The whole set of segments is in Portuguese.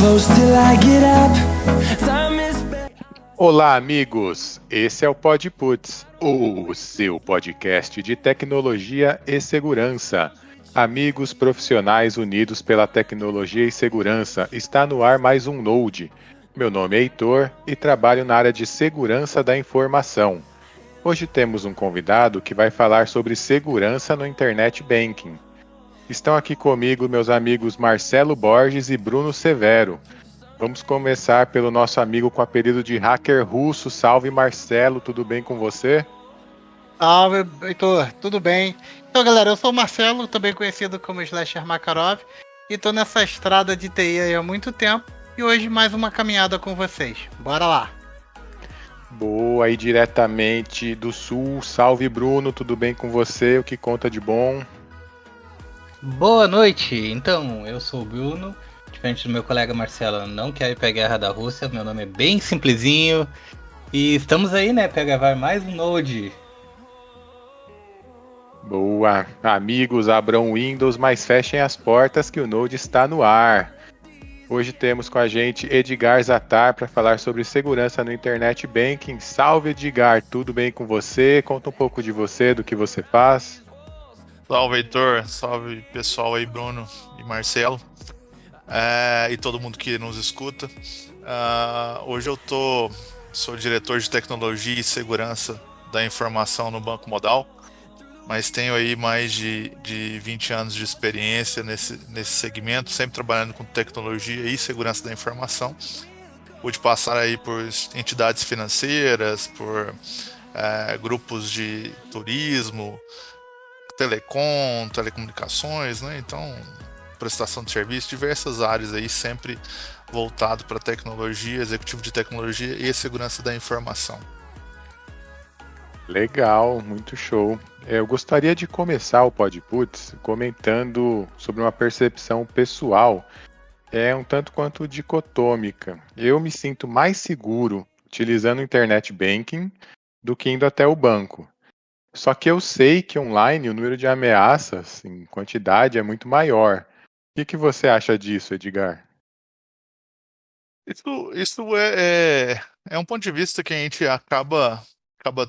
close till I get up. Time is Olá, amigos! Esse é o PodPuts, o seu podcast de tecnologia e segurança. Amigos profissionais unidos pela tecnologia e segurança, está no ar mais um Node. Meu nome é Heitor e trabalho na área de segurança da informação. Hoje temos um convidado que vai falar sobre segurança no Internet Banking. Estão aqui comigo meus amigos Marcelo Borges e Bruno Severo. Vamos começar pelo nosso amigo com o apelido de hacker russo. Salve, Marcelo, tudo bem com você? Salve, Heitor, tudo bem? Então, galera, eu sou o Marcelo, também conhecido como Slasher Makarov, e tô nessa estrada de TI aí há muito tempo, e hoje mais uma caminhada com vocês. Bora lá! Boa, aí diretamente do Sul. Salve, Bruno, tudo bem com você? O que conta de bom? Boa noite! Então, eu sou o Bruno, diferente do meu colega Marcelo, eu não quero ir pra guerra da Rússia, meu nome é bem simplesinho, e estamos aí, né, pra gravar mais um Node. Boa, amigos, abram o Windows, mas fechem as portas que o Node está no ar. Hoje temos com a gente Edgar Zatar para falar sobre segurança no Internet Banking. Salve, Edgar, tudo bem com você? Conta um pouco de você, do que você faz. Salve, Heitor. Salve, pessoal aí, Bruno e Marcelo. E todo mundo que nos escuta. Hoje eu sou diretor de tecnologia e segurança da informação no Banco Modal, mas tenho aí mais de 20 anos de experiência nesse segmento, sempre trabalhando com tecnologia e segurança da informação. Pude passar aí por entidades financeiras, por grupos de turismo, telecomunicações, né? Então, prestação de serviço, diversas áreas aí, sempre voltado para tecnologia, executivo de tecnologia e segurança da informação. Legal, muito show. Eu gostaria de começar o PodPuts comentando sobre uma percepção pessoal, um tanto quanto dicotômica. Eu me sinto mais seguro utilizando o Internet Banking do que indo até o banco. Só que eu sei que online o número de ameaças em quantidade é muito maior. O que você acha disso, Edgar? Isso é um ponto de vista que a gente acaba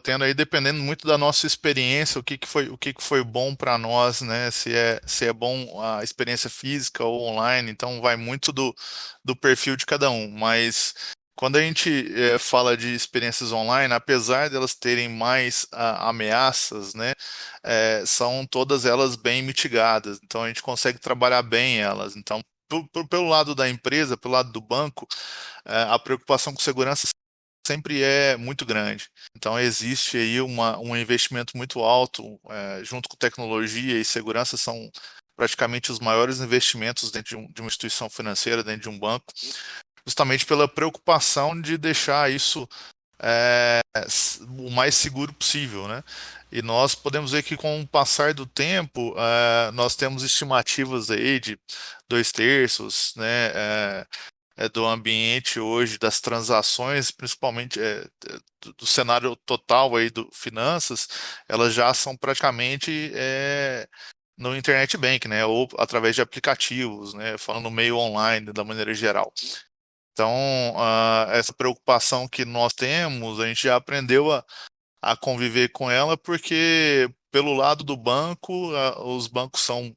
tendo aí, dependendo muito da nossa experiência, o que que foi bom para nós, né? Se é bom a experiência física ou online, então vai muito do perfil de cada um. Mas quando a gente fala de experiências online, apesar de elas terem mais ameaças, né, são todas elas bem mitigadas. Então a gente consegue trabalhar bem elas. Então, pelo lado da empresa, pelo lado do banco, a preocupação com segurança sempre é muito grande. Então existe aí um investimento muito alto, junto com tecnologia e segurança são praticamente os maiores investimentos dentro de uma instituição financeira, dentro de um banco, justamente pela preocupação de deixar isso o mais seguro possível, né? E nós podemos ver que com o passar do tempo, nós temos estimativas aí de 2/3, né? Do ambiente hoje, das transações, principalmente do cenário total aí do finanças, elas já são praticamente no Internet Bank, né? Ou através de aplicativos, né? Falando no meio online, da maneira geral. Então, essa preocupação que nós temos, a gente já aprendeu a conviver com ela, porque pelo lado do banco, os bancos são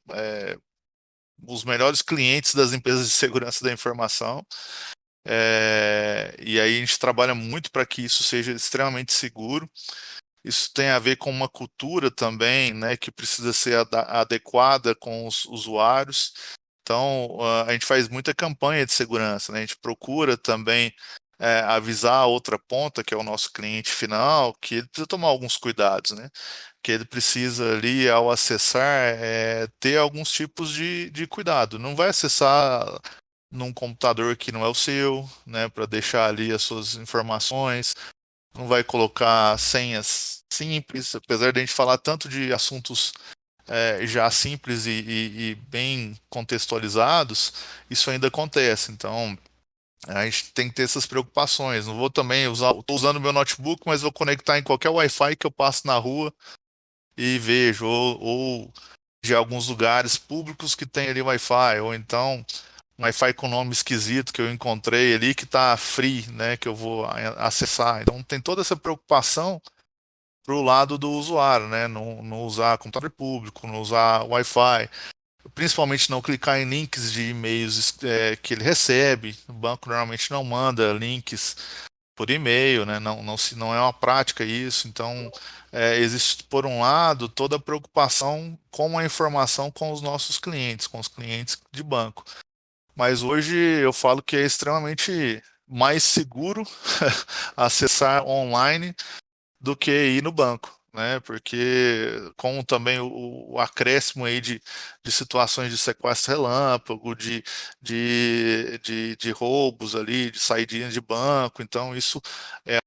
os melhores clientes das empresas de segurança da informação. E aí a gente trabalha muito para que isso seja extremamente seguro. Isso tem a ver com uma cultura também, né, que precisa ser adequada com os usuários. Então, a gente faz muita campanha de segurança, né? A gente procura também avisar a outra ponta, que é o nosso cliente final, que ele precisa tomar alguns cuidados, né? Que ele precisa ali, ao acessar, ter alguns tipos de cuidado. Não vai acessar num computador que não é o seu, né? Para deixar ali as suas informações. Não vai colocar senhas simples, apesar de a gente falar tanto de assuntos já simples e bem contextualizados, isso ainda acontece. Então, a gente tem que ter essas preocupações. Não vou também estou usando meu notebook, mas vou conectar em qualquer Wi-Fi que eu passo na rua e vejo, ou de alguns lugares públicos que tem ali Wi-Fi, ou então Wi-Fi com nome esquisito que eu encontrei ali que está free, né, que eu vou acessar. Então tem toda essa preocupação para o lado do usuário, né, não usar computador público, não usar Wi-Fi, principalmente não clicar em links de e-mails que ele recebe. O banco normalmente não manda links por e-mail, né? Não é uma prática isso. Então, existe, por um lado, toda a preocupação com a informação com os nossos clientes, com os clientes de banco. Mas hoje eu falo que é extremamente mais seguro acessar online do que ir no banco, né? Porque com também o acréscimo aí de situações de sequestro relâmpago, de roubos ali, de saidinhas de banco, então isso é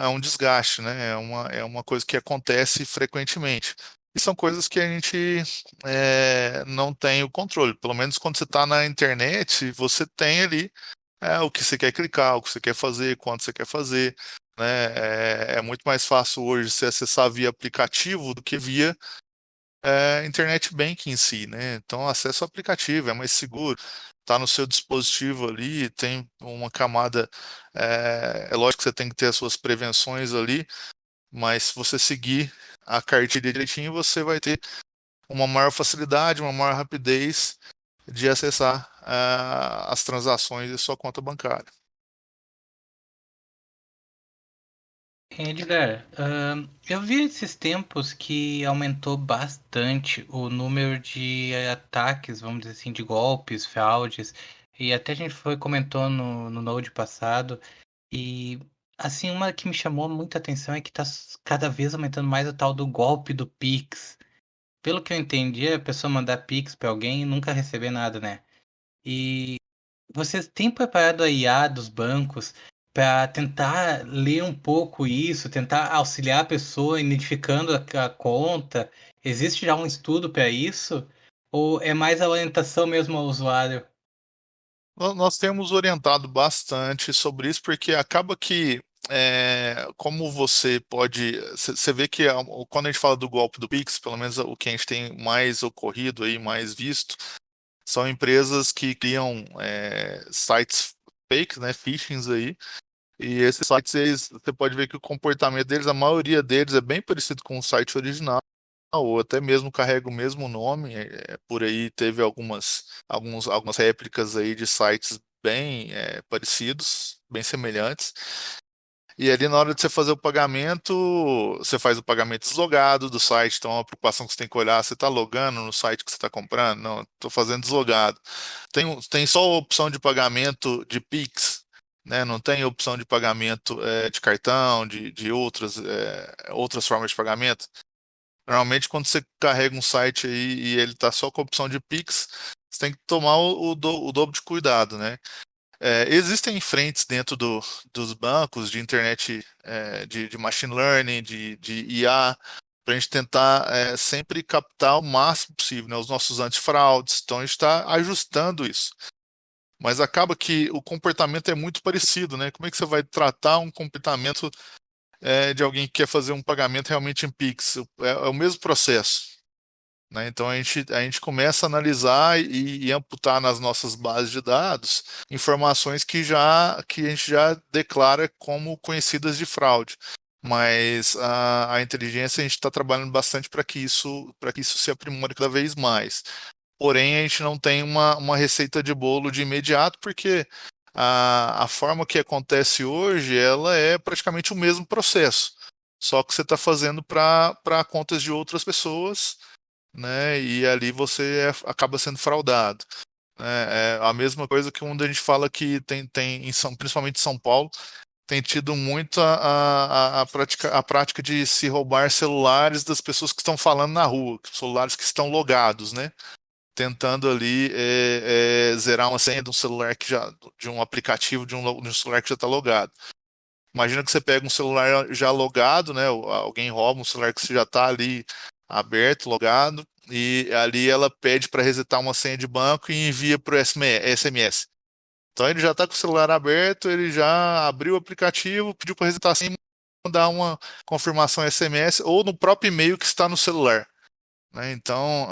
um desgaste, né? É uma coisa que acontece frequentemente. E são coisas que a gente não tem o controle. Pelo menos quando você está na internet, você tem ali o que você quer clicar, o que você quer fazer, quando você quer fazer, né? É muito mais fácil hoje você acessar via aplicativo do que via internet banking em si, né? Então, acesso ao aplicativo é mais seguro, está no seu dispositivo ali, tem uma camada. É lógico que você tem que ter as suas prevenções ali, mas se você seguir a cartilha direitinho, você vai ter uma maior facilidade, uma maior rapidez de acessar as transações de sua conta bancária. Edgar, eu vi esses tempos que aumentou bastante o número de ataques, vamos dizer assim, de golpes, fraudes, e até a gente comentou no Node passado, e assim, uma que me chamou muita atenção é que tá cada vez aumentando mais o tal do golpe do Pix. Pelo que eu entendi, a pessoa mandar Pix para alguém e nunca receber nada, né? E vocês têm preparado a IA dos bancos para tentar ler um pouco isso, tentar auxiliar a pessoa identificando a conta? Existe já um estudo para isso? Ou é mais a orientação mesmo ao usuário? Nós temos orientado bastante sobre isso, porque acaba que, como você pode. Você vê que quando a gente fala do golpe do Pix, pelo menos o que a gente tem mais ocorrido aí, mais visto, são empresas que criam sites fakes, né, phishings aí. E esses sites, você pode ver que o comportamento deles, a maioria deles é bem parecido com o site original, ou até mesmo carrega o mesmo nome. Por aí teve algumas réplicas aí de sites bem parecidos, bem semelhantes. E ali na hora de você fazer o pagamento, você faz o pagamento deslogado do site, então é uma preocupação que você tem que olhar, você está logando no site que você está comprando? Não, estou fazendo deslogado. Tem só a opção de pagamento de Pix, né? Não tem opção de pagamento de cartão, de outras formas de pagamento. Normalmente, quando você carrega um site aí e ele está só com a opção de Pix, você tem que tomar o dobro de cuidado, né? Existem frentes dentro dos bancos de internet, de machine learning, de IA, para a gente tentar sempre captar o máximo possível, né, os nossos antifraudes. Então, a gente está ajustando isso. Mas acaba que o comportamento é muito parecido, né? Como é que você vai tratar um comportamento de alguém que quer fazer um pagamento realmente em Pix? É o mesmo processo, né? Então a gente começa a analisar e amputar nas nossas bases de dados informações que a gente já declara como conhecidas de fraude. Mas a inteligência a gente está trabalhando bastante para que isso se aprimore cada vez mais. Porém, a gente não tem uma receita de bolo de imediato, porque a forma que acontece hoje, ela é praticamente o mesmo processo, só que você está fazendo para contas de outras pessoas, né? E ali você acaba sendo fraudado, né? É a mesma coisa que quando a gente fala que tem principalmente em São Paulo, tem tido muito a prática de se roubar celulares das pessoas que estão falando na rua, celulares que estão logados, né? Tentando ali zerar uma senha de um celular de um aplicativo de um celular que já está logado. Imagina que você pega um celular já logado, né? Alguém rouba um celular que já está ali aberto, logado, e ali ela pede para resetar uma senha de banco e envia para o SMS. Então ele já está com o celular aberto, ele já abriu o aplicativo, pediu para resetar a senha e mandar uma confirmação SMS ou no próprio e-mail que está no celular. né? Então,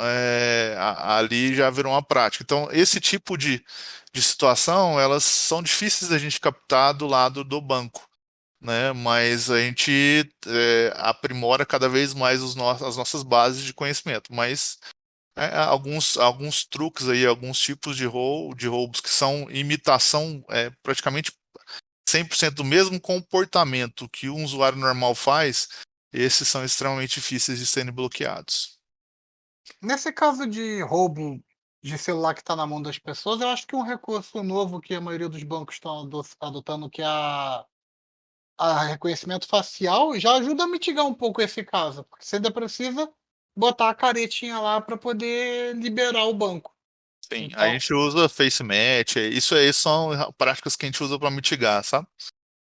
ali já virou uma prática. Então, esse tipo de situação, elas são difíceis da gente captar do lado do banco, né? Mas a gente aprimora cada vez mais as nossas bases de conhecimento. Mas alguns truques aí, alguns tipos de roubos que são imitação praticamente 100% do mesmo comportamento que um usuário normal faz, esses são extremamente difíceis de serem bloqueados. Nesse caso de roubo de celular que está na mão das pessoas, eu acho que um recurso novo que a maioria dos bancos estão adotando, que é a reconhecimento facial, já ajuda a mitigar um pouco esse caso, porque você ainda precisa botar a caretinha lá para poder liberar o banco. Sim, a Então, gente usa face match, isso aí são práticas que a gente usa para mitigar, sabe?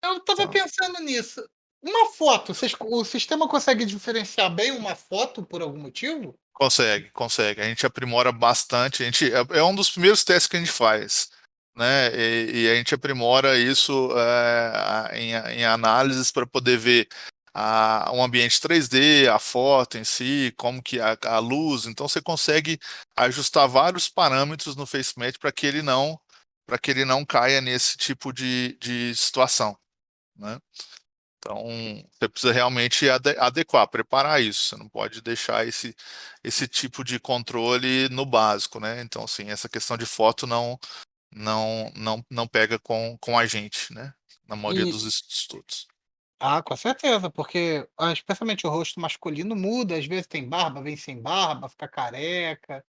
eu estava Então, pensando nisso. Uma foto, o sistema consegue diferenciar bem uma foto por algum motivo? consegue, consegue. A gente aprimora bastante. É um dos primeiros testes que a gente faz, né? E a gente aprimora isso em análises para poder ver um ambiente 3D, a foto em si, como que a luz. Então você consegue ajustar vários parâmetros no FaceMatch para que ele não caia nesse tipo de situação, né? Então, você precisa realmente adequar, preparar isso. Você não pode deixar esse tipo de controle no básico, né? Então, assim, essa questão de foto não pega com a gente, né? Na maioria E dos estudos. com certeza, porque especialmente o rosto masculino muda, às vezes tem barba, vem sem barba, fica careca.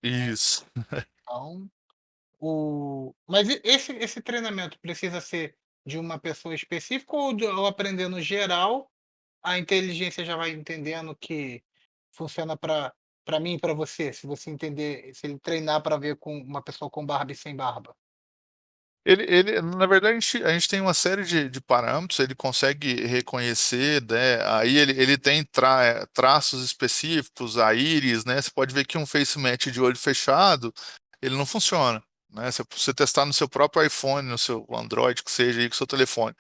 Isso. Então, mas esse treinamento precisa ser de uma pessoa específica ou aprender no geral, a inteligência já vai entendendo que funciona para mim e para você, se você entender, se ele treinar para ver com uma pessoa com barba e sem barba? Na verdade, a gente tem uma série de parâmetros, ele consegue reconhecer, né? Aí ele tem traços específicos, a íris, né? Você pode ver que um face match de olho fechado, ele não funciona, né? Se você testar no seu próprio iPhone, no seu Android, que seja aí com o seu telefone,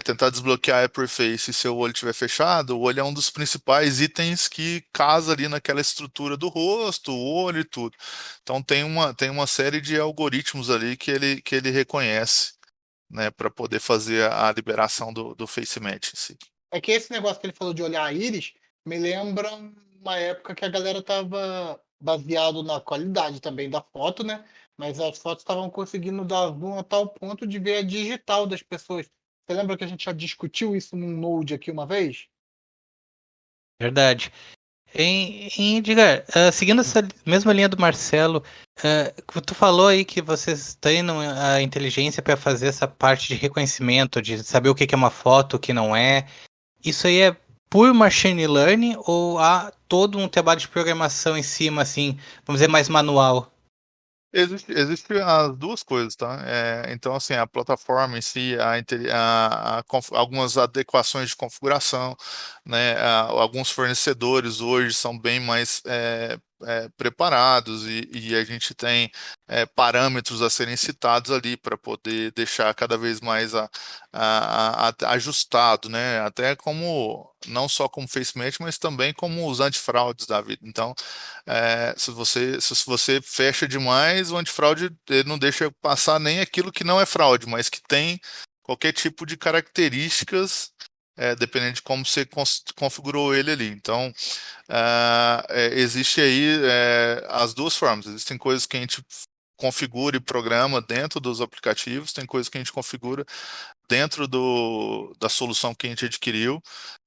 tentar desbloquear a Apple Face e seu olho estiver fechado, o olho é um dos principais itens que casa ali naquela estrutura do rosto, o olho e tudo. Então tem uma série de algoritmos ali que ele reconhece, né, para poder fazer a liberação do Face Match em si. É que esse negócio que ele falou de olhar a íris, me lembra uma época que a galera estava baseado na qualidade também da foto, né, mas as fotos estavam conseguindo dar zoom a tal ponto de ver a digital das pessoas. Você lembra que a gente já discutiu isso num Node aqui uma vez? Verdade. Edgar, seguindo essa mesma linha do Marcelo, tu falou aí que vocês treinam a inteligência para fazer essa parte de reconhecimento, de saber o que é uma foto, o que não é. Isso aí é por machine learning ou há todo um trabalho de programação em cima, assim, vamos dizer, mais manual? Existe as duas coisas, tá? Então, assim, a plataforma em si, algumas adequações de configuração, né? Alguns fornecedores hoje são bem mais preparados e a gente tem parâmetros a serem citados ali para poder deixar cada vez mais ajustado, né? Até como não só como face match, mas também como os antifraudes da vida. Então, se você fecha demais, o antifraude ele não deixa passar nem aquilo que não é fraude, mas que tem qualquer tipo de características, dependendo de como você configurou ele ali. Então, existe aí as duas formas. Existem coisas que a gente configura e programa dentro dos aplicativos, tem coisas que a gente configura dentro da solução que a gente adquiriu,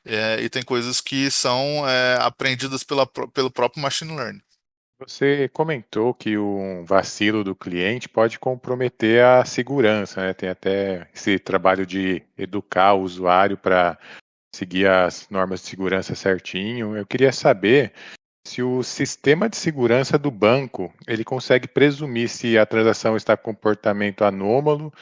e tem coisas que são aprendidas pelo próprio machine learning. Você comentou que um vacilo do cliente pode comprometer a segurança, né? Tem até esse trabalho de educar o usuário para seguir as normas de segurança certinho. Eu queria saber se o sistema de segurança do banco ele consegue presumir se a transação está com comportamento anômalo,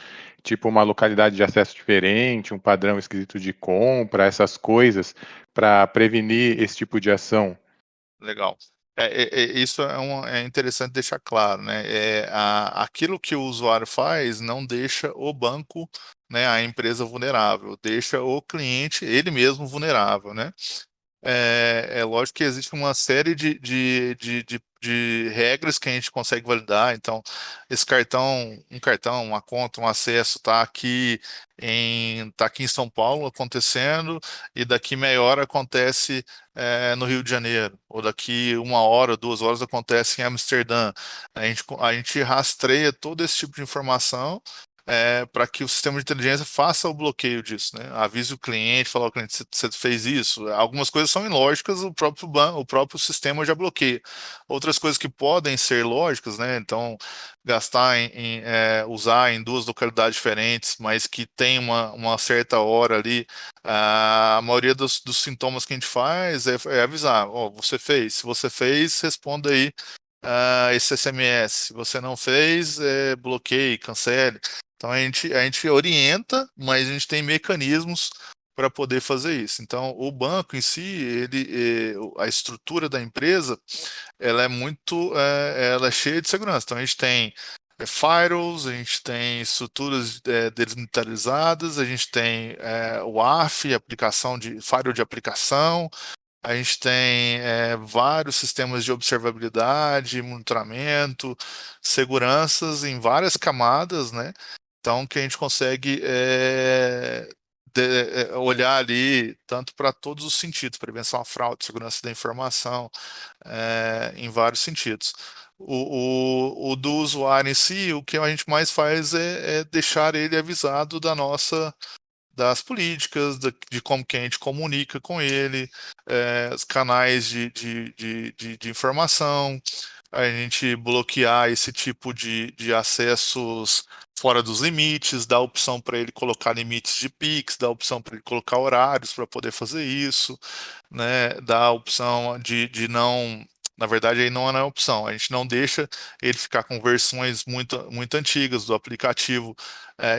tipo uma localidade de acesso diferente, um padrão esquisito de compra, essas coisas, para prevenir esse tipo de ação. Legal. Isso é interessante deixar claro, né? Aquilo que o usuário faz não deixa o banco, né, a empresa vulnerável, deixa o cliente ele mesmo vulnerável, né? é lógico que existe uma série de regras que a gente consegue validar. Então, esse cartão, uma conta, um acesso, tá aqui em São Paulo acontecendo, e daqui meia hora acontece no Rio de Janeiro, ou daqui 1 hora, 2 horas acontece em Amsterdã. A gente rastreia todo esse tipo de informação para que o sistema de inteligência faça o bloqueio disso, né? Avise o cliente, fala ao cliente, você fez isso. Algumas coisas são ilógicas, o próprio sistema já bloqueia. Outras coisas que podem ser lógicas, né? Então, usar em duas localidades diferentes, mas que tem uma certa hora ali, a maioria dos sintomas que a gente faz é avisar, ó, você fez, se você fez, responda aí esse SMS. Se você não fez, bloqueie, cancele. Então a gente orienta, mas a gente tem mecanismos para poder fazer isso. Então o banco em si, a estrutura da empresa, ela é cheia de segurança. Então a gente tem firewalls, a gente tem estruturas desmilitarizadas, a gente tem o AF, aplicação de firewall de aplicação. A gente tem vários sistemas de observabilidade, monitoramento, seguranças em várias camadas, né? Então, que a gente consegue olhar ali tanto para todos os sentidos, prevenção à fraude, segurança da informação, em vários sentidos. O do usuário em si, o que a gente mais faz é deixar ele avisado das políticas, de como que a gente comunica com ele, os canais de informação, a gente bloquear esse tipo de acessos fora dos limites, dar opção para ele colocar limites de Pix, dar opção para ele colocar horários para poder fazer isso, né? Dar a opção de não. Na verdade, aí não é opção. A gente não deixa ele ficar com versões muito, muito antigas do aplicativo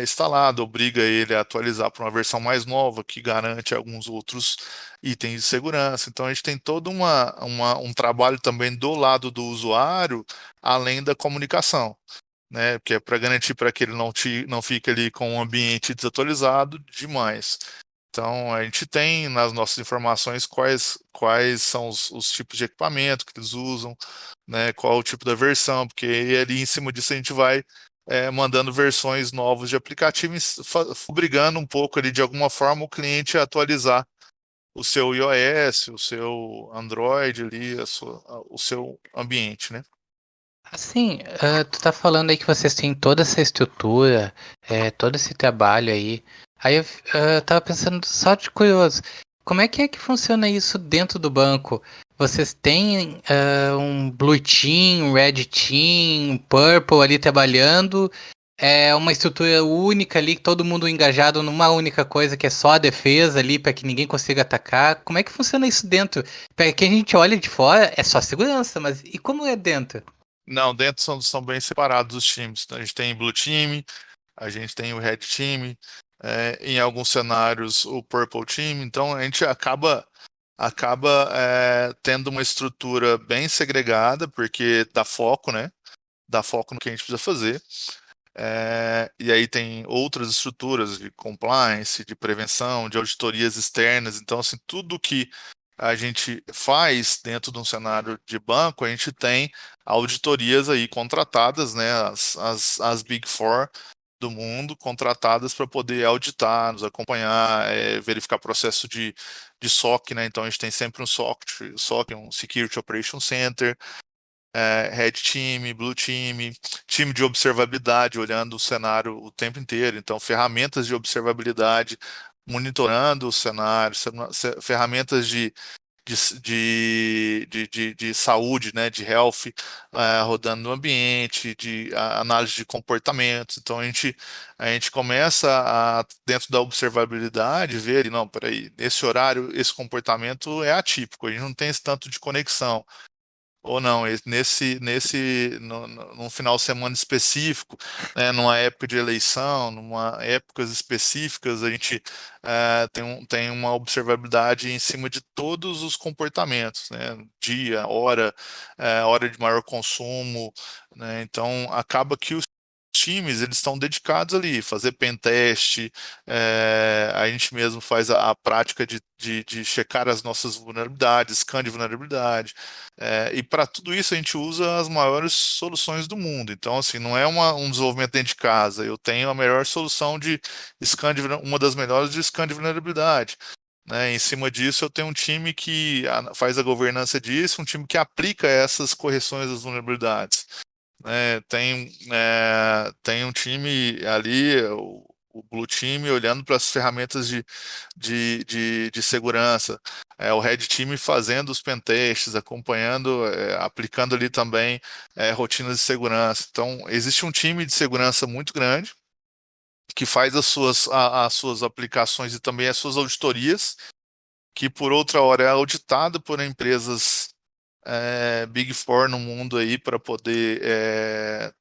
instalado, obriga ele a atualizar para uma versão mais nova, que garante alguns outros itens de segurança. Então, a gente tem todo um trabalho também do lado do usuário, além da comunicação, né? Que é para garantir para que ele não fique ali com um ambiente desatualizado demais. Então, a gente tem nas nossas informações quais são os tipos de equipamento que eles usam, né, qual o tipo da versão, porque aí ali em cima disso a gente vai mandando versões novas de aplicativo, obrigando um pouco ali de alguma forma o cliente a atualizar o seu iOS, o seu Android ali, o seu ambiente, né? Assim, tu tá falando aí que vocês têm toda essa estrutura, todo esse trabalho aí. Aí eu tava pensando, só de curioso, como é que funciona isso dentro do banco? Vocês têm um Blue Team, um Red Team, um Purple ali trabalhando? É uma estrutura única ali, todo mundo engajado numa única coisa que é só a defesa ali para que ninguém consiga atacar? Como é que funciona isso dentro? Para quem a gente olha de fora, é só segurança, mas e como é dentro? Não, dentro são bem separados os times. Então, a gente tem Blue Team, a gente tem o Red Team, em alguns cenários o Purple Team. Então a gente acaba tendo uma estrutura bem segregada, porque dá foco, né? Dá foco no que a gente precisa fazer. E aí tem outras estruturas de compliance, de prevenção, de auditorias externas. Então, assim, tudo que a gente faz dentro de um cenário de banco, a gente tem auditorias aí contratadas, né? As Big Four do mundo contratadas para poder auditar, nos acompanhar, verificar processo de SOC, né? Então a gente tem sempre um SOC, um Security Operation Center, Red Team, Blue Team, time de observabilidade, olhando o cenário o tempo inteiro. Então, ferramentas de observabilidade, monitorando o cenário, ferramentas de saúde, né, de health, rodando no ambiente, de análise de comportamentos. Então a gente começa dentro da observabilidade, ver, não, peraí, nesse horário, esse comportamento é atípico, a gente não tem esse tanto de conexão. Ou não, num final de semana específico, né, numa época de eleição, numa épocas específicas, a gente tem uma observabilidade em cima de todos os comportamentos, né, hora de maior consumo, né, então acaba que os times, eles estão dedicados ali, fazer pentest, a gente mesmo faz a prática de checar as nossas vulnerabilidades, scan de vulnerabilidade, e para tudo isso a gente usa as maiores soluções do mundo. Então, assim, não é um desenvolvimento dentro de casa, eu tenho a melhor solução de scan uma das melhores de scan de vulnerabilidade. Né? Em cima disso, eu tenho um time que faz a governança disso, um time que aplica essas correções das vulnerabilidades. Né? Tem um time ali, o Blue Team, olhando para as ferramentas de segurança, o Red Team fazendo os pentests, acompanhando, aplicando ali também rotinas de segurança. Então, existe um time de segurança muito grande que faz as suas aplicações e também as suas auditorias, que por outra hora é auditada por empresas Big Four no mundo aí para poder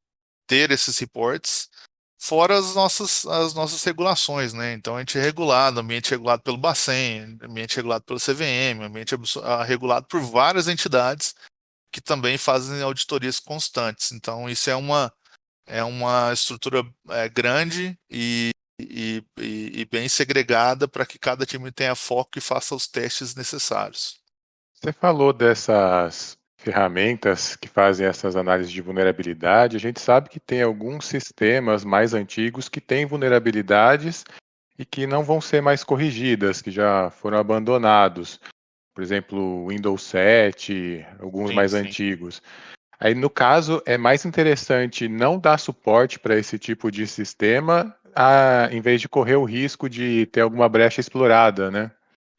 ter esses reports, fora as nossas regulações, né? Então a gente é regulado, ambiente regulado pelo Bacen, ambiente regulado pelo CVM, ambiente regulado por várias entidades que também fazem auditorias constantes. Então isso é uma estrutura grande e bem segregada para que cada time tenha foco e faça os testes necessários. Você falou dessas ferramentas que fazem essas análises de vulnerabilidade. A gente sabe que tem alguns sistemas mais antigos que têm vulnerabilidades e que não vão ser mais corrigidas, que já foram abandonados. Por exemplo, o Windows 7, alguns Sim, mais sim. antigos. Aí, no caso, é mais interessante não dar suporte para esse tipo de sistema, em vez de correr o risco de ter alguma brecha explorada, né?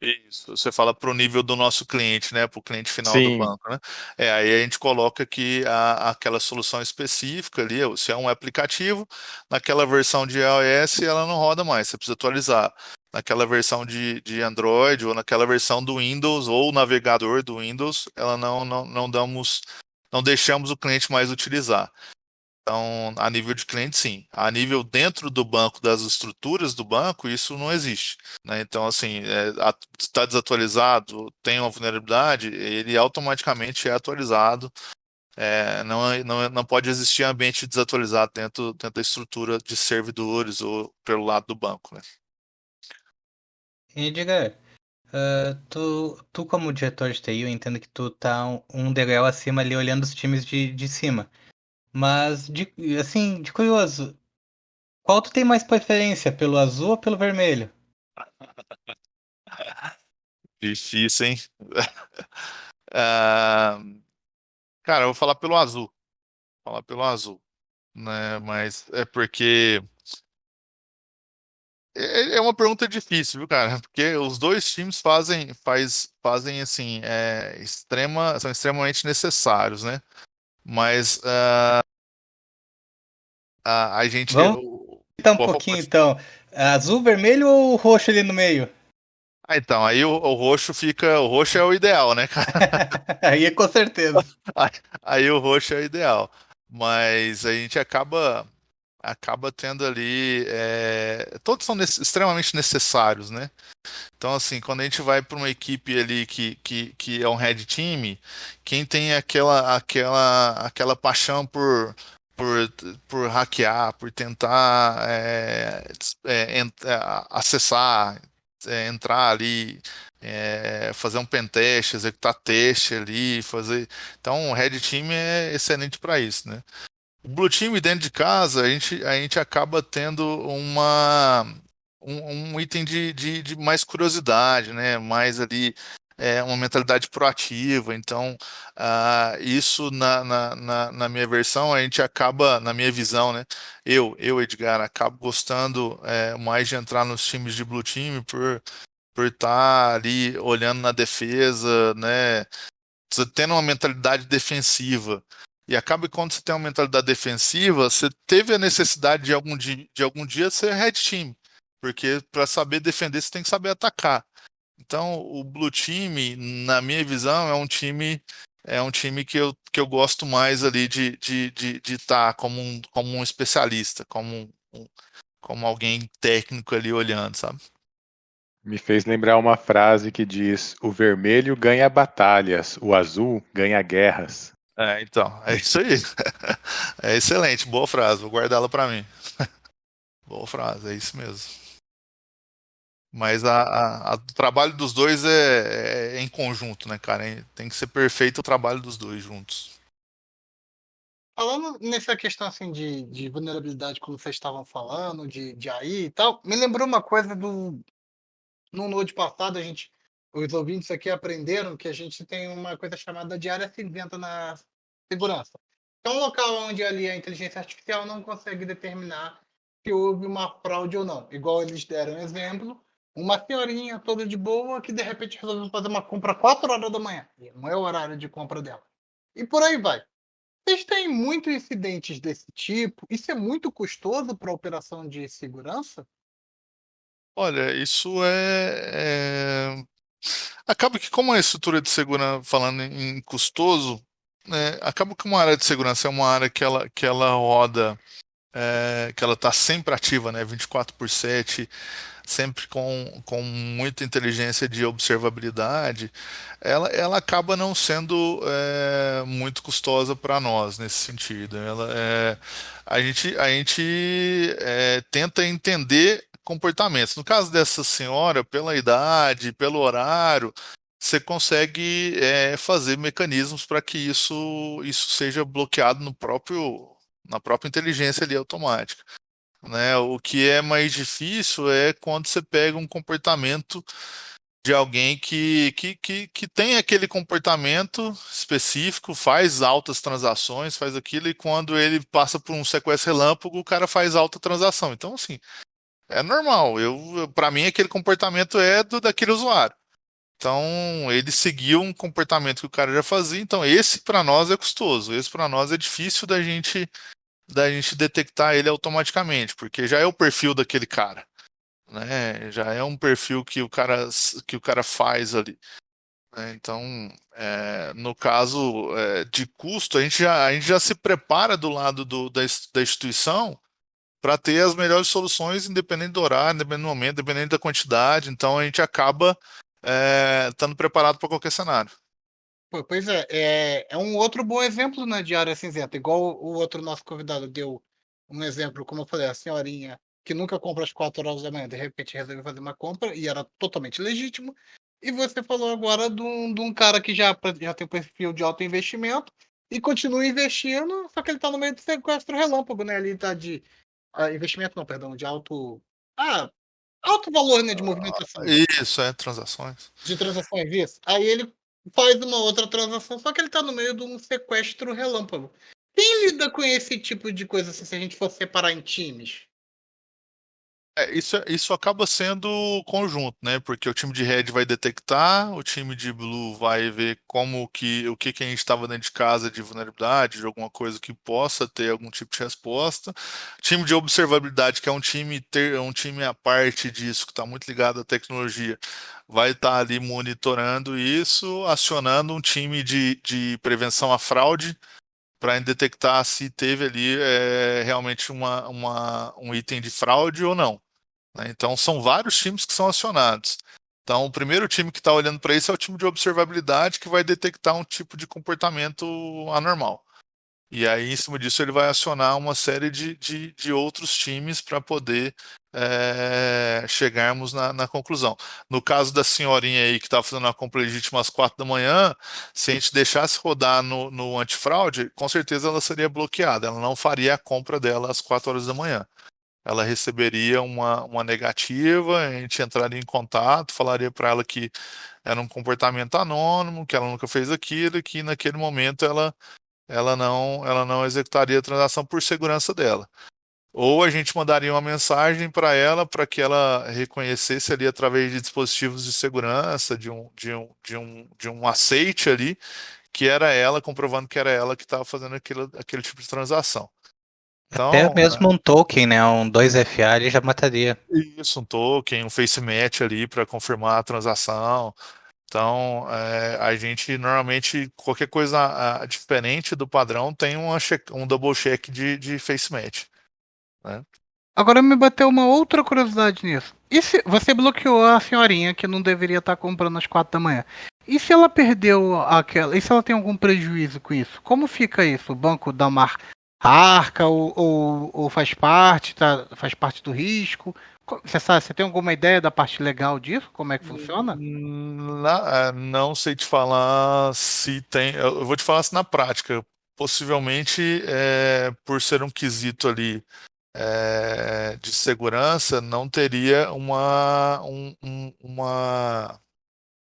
Isso, você fala para o nível do nosso cliente, né, para o cliente final do Sim, banco, né? Aí a gente coloca aqui aquela solução específica ali, se é um aplicativo, naquela versão de iOS ela não roda mais, você precisa atualizar. Naquela versão de Android ou naquela versão do Windows ou o navegador do Windows, ela não deixamos o cliente mais utilizar. Então, a nível de cliente, sim. A nível dentro do banco, das estruturas do banco, isso não existe. Né? Então, assim, está desatualizado, tem uma vulnerabilidade, ele automaticamente é atualizado. Não pode existir ambiente desatualizado dentro da estrutura de servidores ou pelo lado do banco. Né? E Edgar, tu como diretor de TI, eu entendo que tu tá um degrau acima ali olhando os times de cima. Mas, assim, de curioso, qual tu tem mais preferência, pelo azul ou pelo vermelho? Difícil, hein? Ah, cara, eu vou falar pelo azul. Falar pelo azul. Né? Mas é porque. É uma pergunta difícil, viu, cara? Porque os dois times fazem assim, são extremamente necessários, né? Mas a gente. Vamos citar um pouquinho, então. Azul, vermelho ou roxo ali no meio? Então, aí o roxo fica. O roxo é o ideal, né, cara? Aí é com certeza. Aí o roxo é o ideal. Mas a gente acaba tendo ali. Todos são extremamente necessários, né? Então, assim, quando a gente vai para uma equipe ali que é um red team, quem tem aquela paixão por, por hackear, por tentar acessar, entrar ali, fazer um pentest, executar teste ali, fazer. Então, o red team é excelente para isso, né? O Blue Team dentro de casa, a gente acaba tendo um item de mais curiosidade, né? Mais ali uma mentalidade proativa. Então, isso na minha versão, a gente acaba, na minha visão, né? Edgar, acabo gostando mais de entrar nos times de Blue Team por estar ali olhando na defesa, né? Você tendo uma mentalidade defensiva. E acaba que quando você tem uma mentalidade defensiva, você teve a necessidade de algum dia ser red team. Porque para saber defender, você tem que saber atacar. Então, o Blue Team, na minha visão, é um time que eu gosto mais ali de estar como um especialista, como alguém técnico ali olhando, sabe? me fez lembrar uma frase que diz: o vermelho ganha batalhas, o azul ganha guerras. Então, é isso aí. É excelente, boa frase, vou guardá-la para mim. Boa frase, é isso mesmo. Mas o trabalho dos dois é em conjunto, né, cara? Tem que ser perfeito o trabalho dos dois juntos. Falando nessa questão assim de vulnerabilidade, como vocês estavam falando, de AI e tal, me lembrou uma coisa no Node passado, os ouvintes aqui aprenderam que a gente tem uma coisa chamada de área cinzenta na segurança. É um local onde ali a inteligência artificial não consegue determinar se houve uma fraude ou não. Igual eles deram um exemplo, uma senhorinha toda de boa que de repente resolveu fazer uma compra 4 horas da manhã. E não é o horário de compra dela. E por aí vai. Vocês têm muitos incidentes desse tipo? Isso é muito custoso para a operação de segurança? Olha, acaba que como a estrutura de segurança, falando em custoso, né, acaba que uma área de segurança é uma área que ela roda, que ela está sempre ativa, né, 24/7, sempre com muita inteligência de observabilidade, ela acaba não sendo muito custosa para nós nesse sentido. A gente tenta entender comportamentos. No caso dessa senhora, pela idade, pelo horário, você consegue fazer mecanismos para que isso seja bloqueado na própria inteligência ali automática, né? O que é mais difícil é quando você pega um comportamento de alguém que tem aquele comportamento específico, faz altas transações, faz aquilo, e quando ele passa por um sequestro relâmpago, o cara faz alta transação. Então, assim, é normal. Para mim, aquele comportamento é daquele usuário. Então, ele seguiu um comportamento que o cara já fazia. Então, esse para nós é custoso. Esse para nós é difícil da gente detectar ele automaticamente, porque já é o perfil daquele cara, né? Já é um perfil que o cara faz ali, né? Então, no caso de custo, a gente já se prepara do lado da instituição para ter as melhores soluções, independente do horário, independente do momento, independente da quantidade. Então, a gente acaba estando preparado para qualquer cenário. Pô, pois é um outro bom exemplo, né, de área cinzenta. Igual o outro nosso convidado deu um exemplo, como eu falei, a senhorinha que nunca compra às 4 horas da manhã, de repente resolveu fazer uma compra e era totalmente legítimo. E você falou agora de um cara que já tem um perfil de alto investimento e continua investindo, só que ele está no meio do sequestro relâmpago, né? Ali tá de investimento, não, perdão, de ah, alto valor, né, de movimentação Isso, transações. de transações, isso. Aí ele faz uma outra transação, só que ele tá no meio de um sequestro relâmpago. Quem lida com esse tipo de coisa, assim, se a gente for separar em times? Isso acaba sendo conjunto, né? Porque o time de red vai detectar, o time de blue vai ver o que a gente estava dentro de casa de vulnerabilidade, de alguma coisa que possa ter algum tipo de resposta. O time de observabilidade, que é um time à parte disso, que está muito ligado à tecnologia, vai estar ali monitorando isso, acionando um time de prevenção à fraude para detectar se teve ali realmente um item de fraude ou não, né? Então, são vários times que são acionados. Então, o primeiro time que está olhando para isso é o time de observabilidade, que vai detectar um tipo de comportamento anormal. E aí, em cima disso, ele vai acionar uma série de outros times para poder chegarmos na conclusão. No caso da senhorinha aí que estava fazendo a compra legítima às 4 da manhã, se a gente deixasse rodar no antifraude, com certeza ela seria bloqueada. Ela não faria a compra dela às 4 horas da manhã. Ela receberia uma negativa, a gente entraria em contato, falaria para ela que era um comportamento anônimo, que ela nunca fez aquilo, e que naquele momento ela não executaria a transação por segurança dela. Ou a gente mandaria uma mensagem para ela para que ela reconhecesse ali através de dispositivos de segurança, de um aceite ali, que era ela, comprovando que era ela que estava fazendo aquele tipo de transação. Até Então, mesmo um token, né? Um 2FA ele já mataria. isso, um token, um face match ali para confirmar a transação. Então, a gente normalmente, qualquer coisa diferente do padrão tem um double check de face match, né? Agora me bateu uma outra curiosidade nisso. E se você bloqueou a senhorinha que não deveria estar comprando às 4 da manhã? E se ela perdeu aquela. E se ela tem algum prejuízo com isso? Como fica isso? O banco dá uma arca ou faz parte, tá, faz parte do risco? Você sabe, você tem alguma ideia da parte legal disso? Como é que funciona? Não sei te falar se tem. Eu vou te falar assim na prática. Possivelmente, por ser um quesito ali de segurança, não teria uma. Como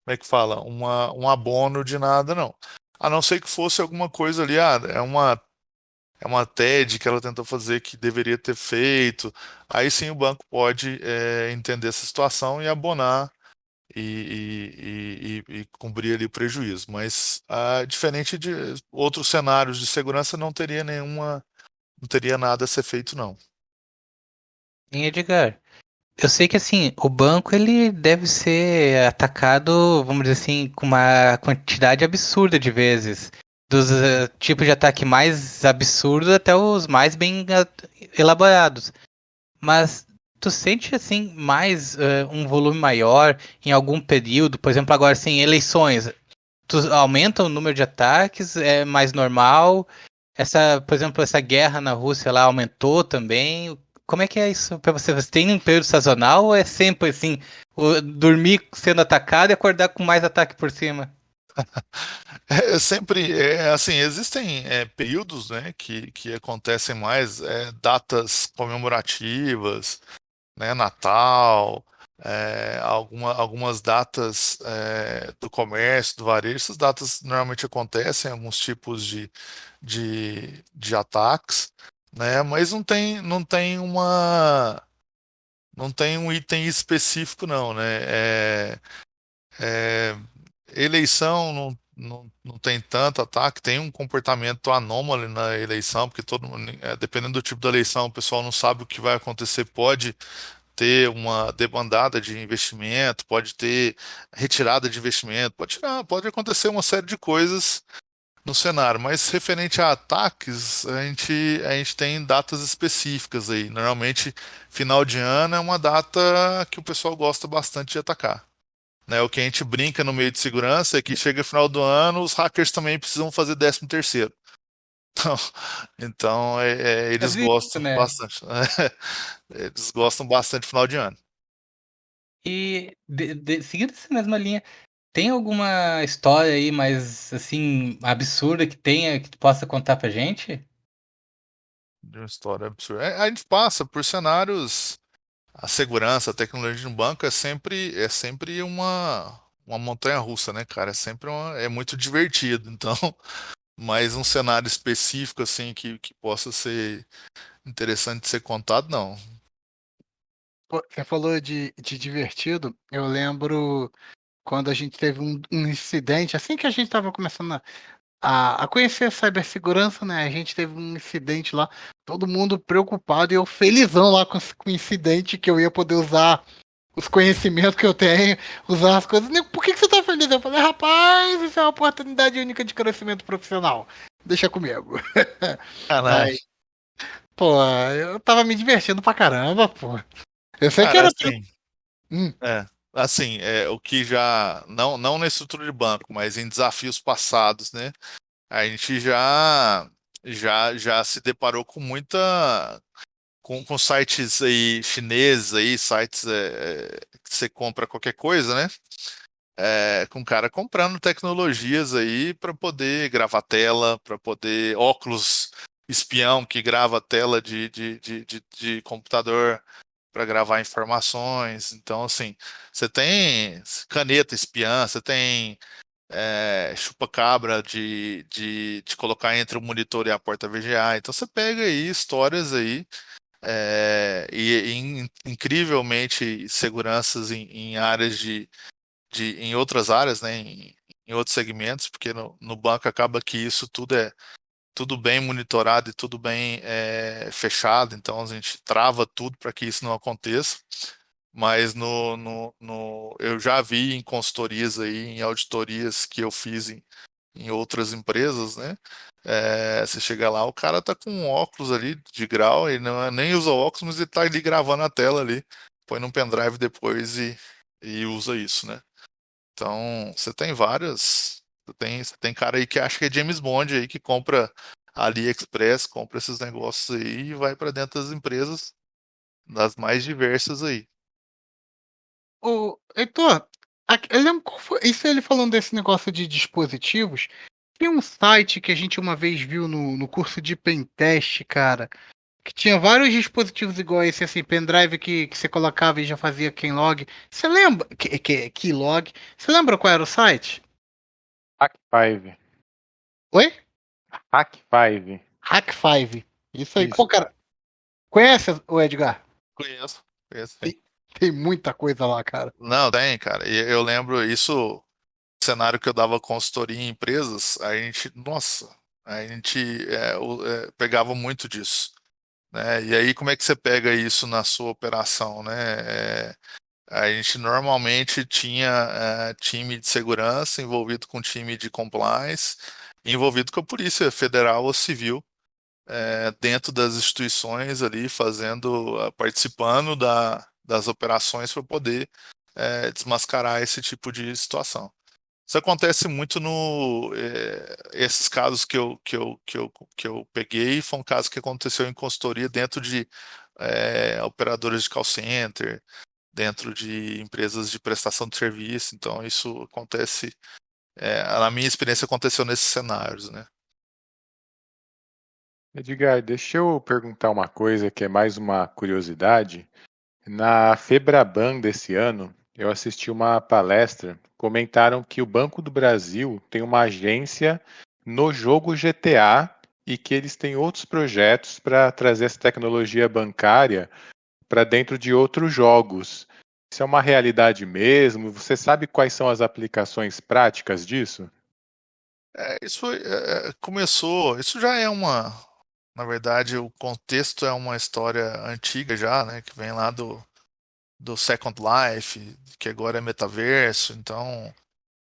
é que fala? Um abono de nada, não. A não ser que fosse alguma coisa ali, é uma TED que ela tentou fazer que deveria ter feito. Aí sim o banco pode entender essa situação e abonar e cobrir ali o prejuízo. Mas diferente de outros cenários de segurança, não teria nada a ser feito, não. Em Edgar, eu sei que assim, o banco ele deve ser atacado, vamos dizer assim, com uma quantidade absurda de vezes. Dos tipos de ataque mais absurdos até os mais bem elaborados. Mas tu sente assim mais um volume maior em algum período, por exemplo, agora assim, eleições, tu aumenta o número de ataques, é mais normal? Essa, por exemplo, essa guerra na Rússia lá aumentou também? Como é que é isso pra você? Você tem um período sazonal ou é sempre assim, dormir sendo atacado e acordar com mais ataque por cima? Sempre, assim, existem períodos, né, que acontecem mais, datas comemorativas, né, Natal, algumas datas do comércio, do varejo, essas datas normalmente acontecem, alguns tipos de ataques, né, mas não tem um item específico, não, né, é, eleição não tem tanto ataque, tem um comportamento anômalo na eleição, porque dependendo do tipo da eleição, o pessoal não sabe o que vai acontecer, pode ter uma debandada de investimento, pode ter retirada de investimento, pode acontecer uma série de coisas no cenário, mas referente a ataques, a gente tem datas específicas aí. Normalmente, final de ano é uma data que o pessoal gosta bastante de atacar. Né, o que a gente brinca no meio de segurança é que chega final do ano, os hackers também precisam fazer 13º. Então, eles Quase isso, gostam né? bastante. Eles gostam bastante do final de ano. E seguindo essa mesma linha, tem alguma história aí mais assim absurda que tenha que tu possa contar pra gente? De uma história absurda. A gente passa por cenários. A segurança, a tecnologia no banco é sempre uma montanha-russa, né, cara? É muito divertido. Então, mais um cenário específico assim que possa ser interessante de ser contado, não. Pô, você falou de divertido. Eu lembro quando a gente teve um incidente, assim que a gente estava começando a conhecer a cibersegurança, né? A gente teve um incidente lá, todo mundo preocupado e eu felizão lá com o incidente que eu ia poder usar os conhecimentos que eu tenho, usar as coisas. Nego, por que você tá feliz? Eu falei, rapaz, isso é uma oportunidade única de crescimento profissional. Deixa comigo. Caralho. Aí, pô, eu tava me divertindo pra caramba, pô. Eu sei que Cara, era. assim, Hum, o que já, não na estrutura de banco, mas em desafios passados, né? A gente já se deparou com com sites aí chineses aí, sites que você compra qualquer coisa, né? Com o cara comprando tecnologias aí para poder gravar tela, para poder óculos espião que grava tela de computador para gravar informações. Então, assim, você tem caneta espiã, você tem chupa-cabra de colocar entre o monitor e a porta VGA. Então, você pega aí histórias aí incrivelmente seguranças em áreas em outras áreas, né, em outros segmentos, porque no banco acaba que isso tudo é tudo bem monitorado e tudo bem fechado, então a gente trava tudo para que isso não aconteça. Mas eu já vi em consultorias aí, em auditorias que eu fiz em outras empresas, né? Você chega lá, o cara tá com um óculos ali de grau, ele não, nem usa óculos, mas ele tá ali gravando a tela ali, põe num pendrive depois e usa isso, né? Então, você tem várias. Você tem cara aí que acha que é James Bond aí, que compra AliExpress, compra esses negócios aí e vai para dentro das empresas, das mais diversas aí. Ô, Heitor, eu lembro isso ele falando desse negócio de dispositivos. Tem um site que a gente uma vez viu no curso de Pentest, cara, que tinha vários dispositivos iguais esse, assim, pendrive que você colocava e já fazia keylog. Você lembra? Keylog. Você lembra qual era o site? Hack5. Oi? Hack5. Hack5. Isso aí. Pô, Isso. cara, conhece o Edgar? Conheço, conheço. Sim. Tem muita coisa lá, cara. Não, tem, cara. E eu lembro isso, cenário que eu dava consultoria em empresas, a gente, nossa, a gente pegava muito disso, né? E aí, como é que você pega isso na sua operação, né? A gente normalmente tinha time de segurança envolvido com time de compliance, envolvido com a Polícia Federal ou Civil, dentro das instituições ali, participando das operações para poder desmascarar esse tipo de situação. Isso acontece muito esses casos que eu peguei, foi um caso que aconteceu em consultoria dentro de operadoras de call center, dentro de empresas de prestação de serviço. Então, isso acontece, na minha experiência, aconteceu nesses cenários, né? Edgar, deixa eu perguntar uma coisa que é mais uma curiosidade. Na Febraban desse ano, eu assisti uma palestra. Comentaram que o Banco do Brasil tem uma agência no jogo GTA e que eles têm outros projetos para trazer essa tecnologia bancária para dentro de outros jogos. Isso é uma realidade mesmo? Você sabe quais são as aplicações práticas disso? Começou, isso já é na verdade, o contexto é uma história antiga já, né, que vem lá do Second Life, que agora é metaverso. Então,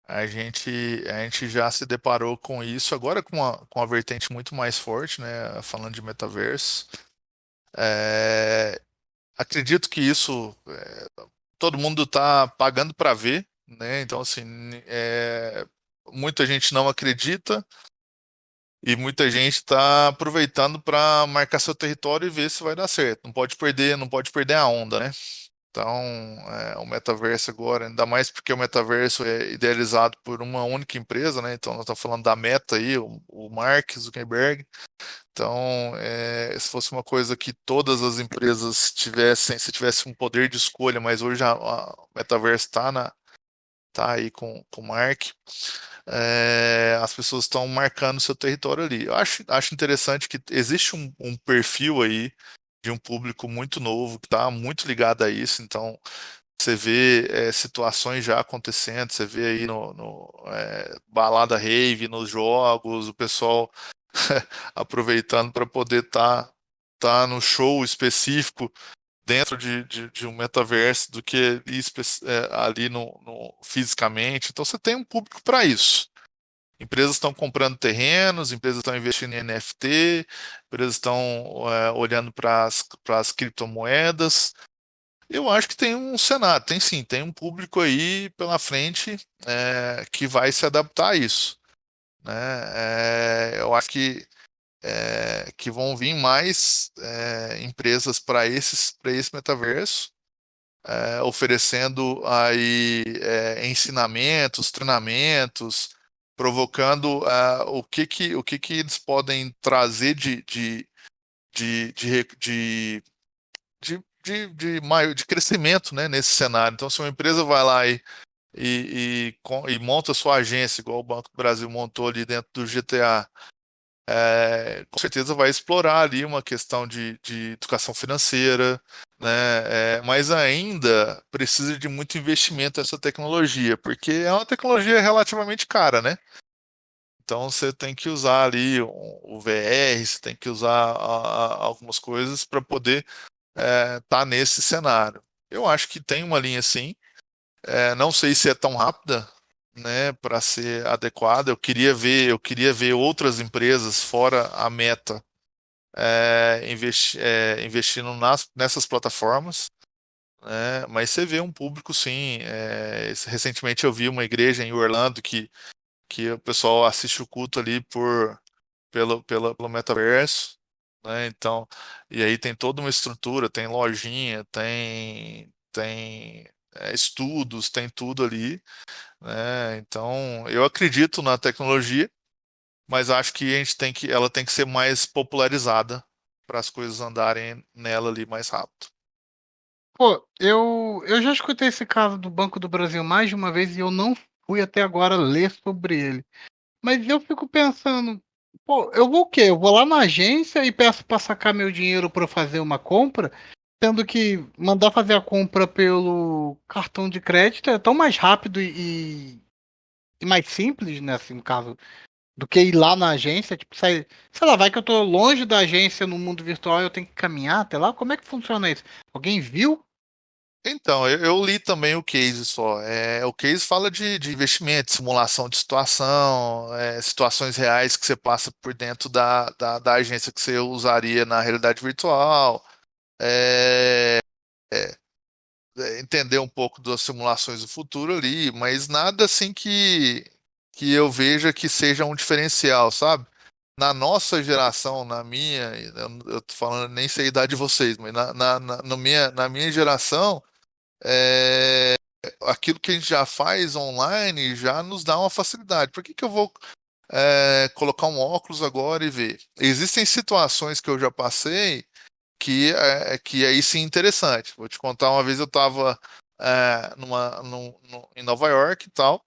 a gente já se deparou com isso agora com uma vertente muito mais forte, né, falando de metaverso. É, Acredito que isso todo mundo está pagando para ver, né? Então, assim, muita gente não acredita e muita gente está aproveitando para marcar seu território e ver se vai dar certo. Não pode perder a onda, né? Então, o metaverso agora, ainda mais porque o metaverso é idealizado por uma única empresa, né? Então, nós estamos falando da Meta aí, o Mark Zuckerberg. Então, se fosse uma coisa que todas as empresas tivessem, se tivesse um poder de escolha, mas hoje o metaverso tá aí com o Mark, as pessoas estão marcando seu território ali. Eu acho interessante que existe um perfil aí de um público muito novo que está muito ligado a isso. Então, você vê situações já acontecendo, você vê aí no balada rave, nos jogos, o pessoal aproveitando para poder tá no show específico dentro de um metaverso do que ali fisicamente. Então você tem um público para isso. Empresas estão comprando terrenos, empresas estão investindo em NFT, empresas estão olhando para as criptomoedas. Eu acho que tem um cenário, tem sim, tem um público aí pela frente que vai se adaptar a isso, né? Eu acho que vão vir mais empresas para esse metaverso, oferecendo aí ensinamentos, treinamentos, provocando o que que eles podem trazer de, de, re- de crescimento, né, nesse cenário. Então, se uma empresa vai lá e monta sua agência, igual o Banco do Brasil montou ali dentro do GTA, com certeza vai explorar ali uma questão de educação financeira, né? Mas ainda precisa de muito investimento nessa tecnologia, porque é uma tecnologia relativamente cara, né? Então você tem que usar ali o VR, você tem que usar algumas coisas para poder estar nesse cenário. Eu acho que tem uma linha sim. Não sei se é tão rápida, né, para ser adequada. Eu queria ver outras empresas fora a Meta investindo nessas plataformas, né? Mas você vê um público, sim. Recentemente eu vi uma igreja em Orlando que o pessoal assiste o culto ali pelo metaverso, né? Então, e aí tem toda uma estrutura, tem lojinha, tem estudos, tem tudo ali, né? Então, eu acredito na tecnologia, mas acho que ela tem que ser mais popularizada para as coisas andarem nela ali mais rápido. Pô, eu já escutei esse caso do Banco do Brasil mais de uma vez e eu não fui até agora ler sobre ele. Mas eu fico pensando, pô, eu vou o quê? Eu vou lá na agência e peço para sacar meu dinheiro para fazer uma compra, sendo que mandar fazer a compra pelo cartão de crédito é tão mais rápido e mais simples, né, assim, no caso, do que ir lá na agência, tipo, sei lá, vai que eu tô longe da agência no mundo virtual e eu tenho que caminhar até lá. Como é que funciona isso? Alguém viu? Então, eu li também o case só. O case fala de investimento, simulação de situação, situações reais que você passa por dentro da agência que você usaria na realidade virtual, é, entender um pouco das simulações do futuro ali, mas nada assim que eu veja que seja um diferencial, sabe? Na nossa geração, na minha, eu tô falando, nem sei a idade de vocês, mas na minha geração. é, Aquilo que a gente já faz online já nos dá uma facilidade. Por que que eu vou colocar um óculos agora e ver? Existem situações que eu já passei que aí sim é interessante. Vou te contar, uma vez eu estava em Nova York e tal.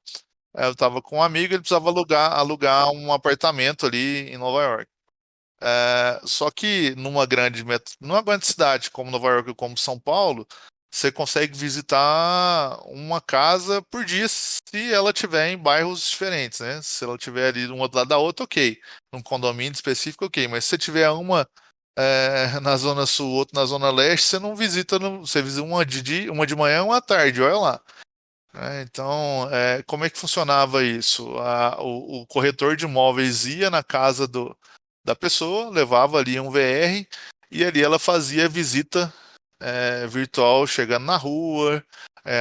Eu estava com um amigo, ele precisava alugar um apartamento ali em Nova York. Só que numa grande cidade como Nova York ou como São Paulo, você consegue visitar uma casa por dia se ela tiver em bairros diferentes, né? Se ela tiver ali uma do lado da outra, ok. Num condomínio específico, ok. Mas se você tiver uma na zona sul, outra na zona leste, você não visita, você visita uma de dia, uma de manhã e uma à tarde, olha lá. Então, como é que funcionava isso? O corretor de imóveis ia na casa da pessoa, levava ali um VR e ali ela fazia visita virtual, chegando na rua,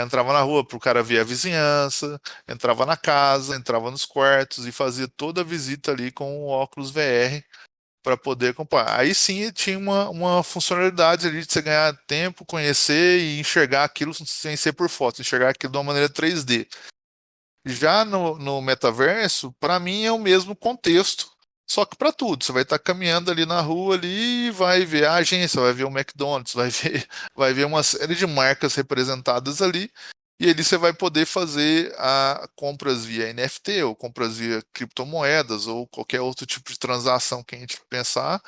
entrava na rua para o cara ver a vizinhança, entrava na casa, entrava nos quartos e fazia toda a visita ali com o óculos VR para poder comparar. Aí sim tinha uma funcionalidade ali de você ganhar tempo, conhecer e enxergar aquilo sem ser por foto, enxergar aquilo de uma maneira 3D. Já no metaverso, para mim é o mesmo contexto, só que para tudo. Você vai estar caminhando ali na rua ali e vai ver a agência, vai ver o McDonald's, vai ver uma série de marcas representadas ali. E ali você vai poder fazer compras via NFT ou compras via criptomoedas ou qualquer outro tipo de transação que a gente pensar.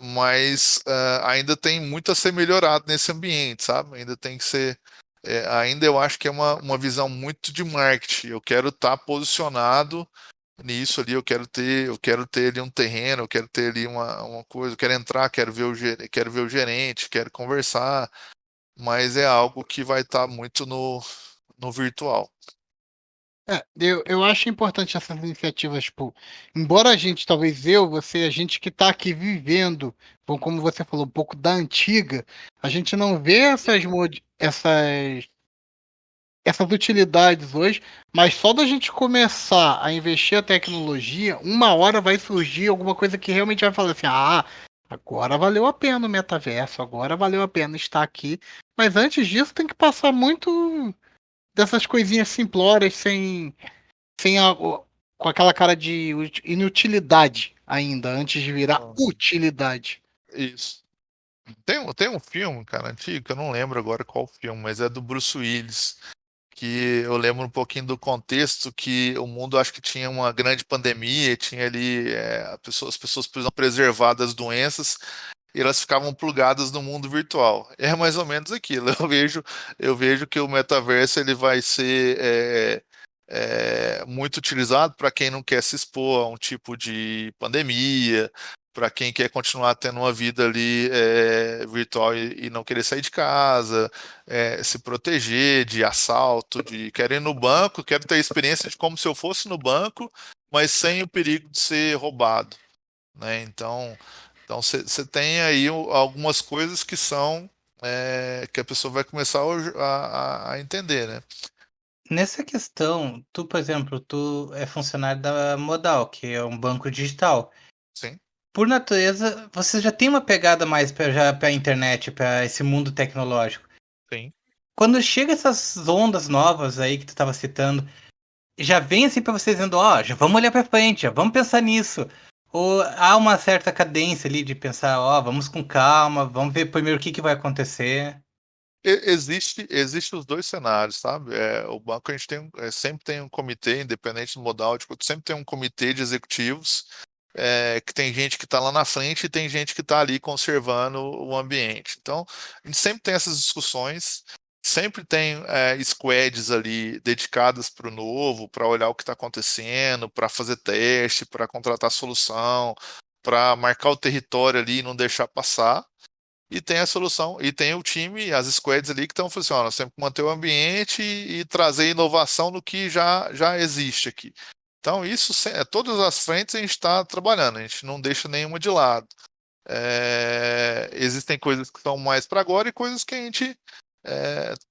Mas ainda tem muito a ser melhorado nesse ambiente, sabe? Ainda tem que ser. Ainda eu acho que é uma visão muito de marketing. Eu quero estar posicionado nisso ali, eu quero ter ali um terreno, eu quero ter ali uma coisa, eu quero entrar, quero ver o gerente, quero conversar, mas é algo que vai estar muito no virtual. Eu acho importante essas iniciativas, tipo, embora a gente, talvez você, a gente que está aqui vivendo, bom, como você falou, um pouco da antiga, a gente não vê essas utilidades hoje, mas só da gente começar a investir a tecnologia, uma hora vai surgir alguma coisa que realmente vai falar assim, agora valeu a pena o metaverso, agora valeu a pena estar aqui, mas antes disso tem que passar muito dessas coisinhas simplórias com aquela cara de inutilidade ainda, antes de virar utilidade. Isso. Tem um filme, cara, antigo, que eu não lembro agora qual filme, mas é do Bruce Willis, que eu lembro um pouquinho do contexto que o mundo acho que tinha uma grande pandemia, tinha ali as pessoas precisam preservar das doenças e elas ficavam plugadas no mundo virtual. É mais ou menos aquilo. Eu vejo que o metaverso ele vai ser muito utilizado para quem não quer se expor a um tipo de pandemia, para quem quer continuar tendo uma vida ali virtual e não querer sair de casa, se proteger de assalto, de quero ir no banco, quero ter a experiência de como se eu fosse no banco, mas sem o perigo de ser roubado, né? Então você tem aí algumas coisas que são que a pessoa vai começar a entender, né? Nessa questão, tu, por exemplo, tu é funcionário da Modal, que é um banco digital. Sim, Por natureza, você já tem uma pegada mais para a internet, para esse mundo tecnológico. sim. Quando chega essas ondas novas aí que tu estava citando, já vem assim para vocês dizendo, ó, já vamos olhar para frente, já vamos pensar nisso. Ou há uma certa cadência ali de pensar, ó, vamos com calma, vamos ver primeiro o que vai acontecer. Existe os dois cenários, sabe? O banco a gente sempre tem um comitê, independente do modal, tipo, sempre tem um comitê de executivos, que tem gente que está lá na frente e tem gente que está ali conservando o ambiente. Então, a gente sempre tem essas discussões, sempre tem squads ali dedicadas para o novo, para olhar o que está acontecendo, para fazer teste, para contratar solução, para marcar o território ali e não deixar passar. E tem a solução, e tem o time, as squads ali que estão falando assim, ó, nós temos que manter o ambiente e trazer inovação no que já existe aqui. Então, todas as frentes a gente está trabalhando, a gente não deixa nenhuma de lado. Existem coisas que estão mais para agora e coisas que a gente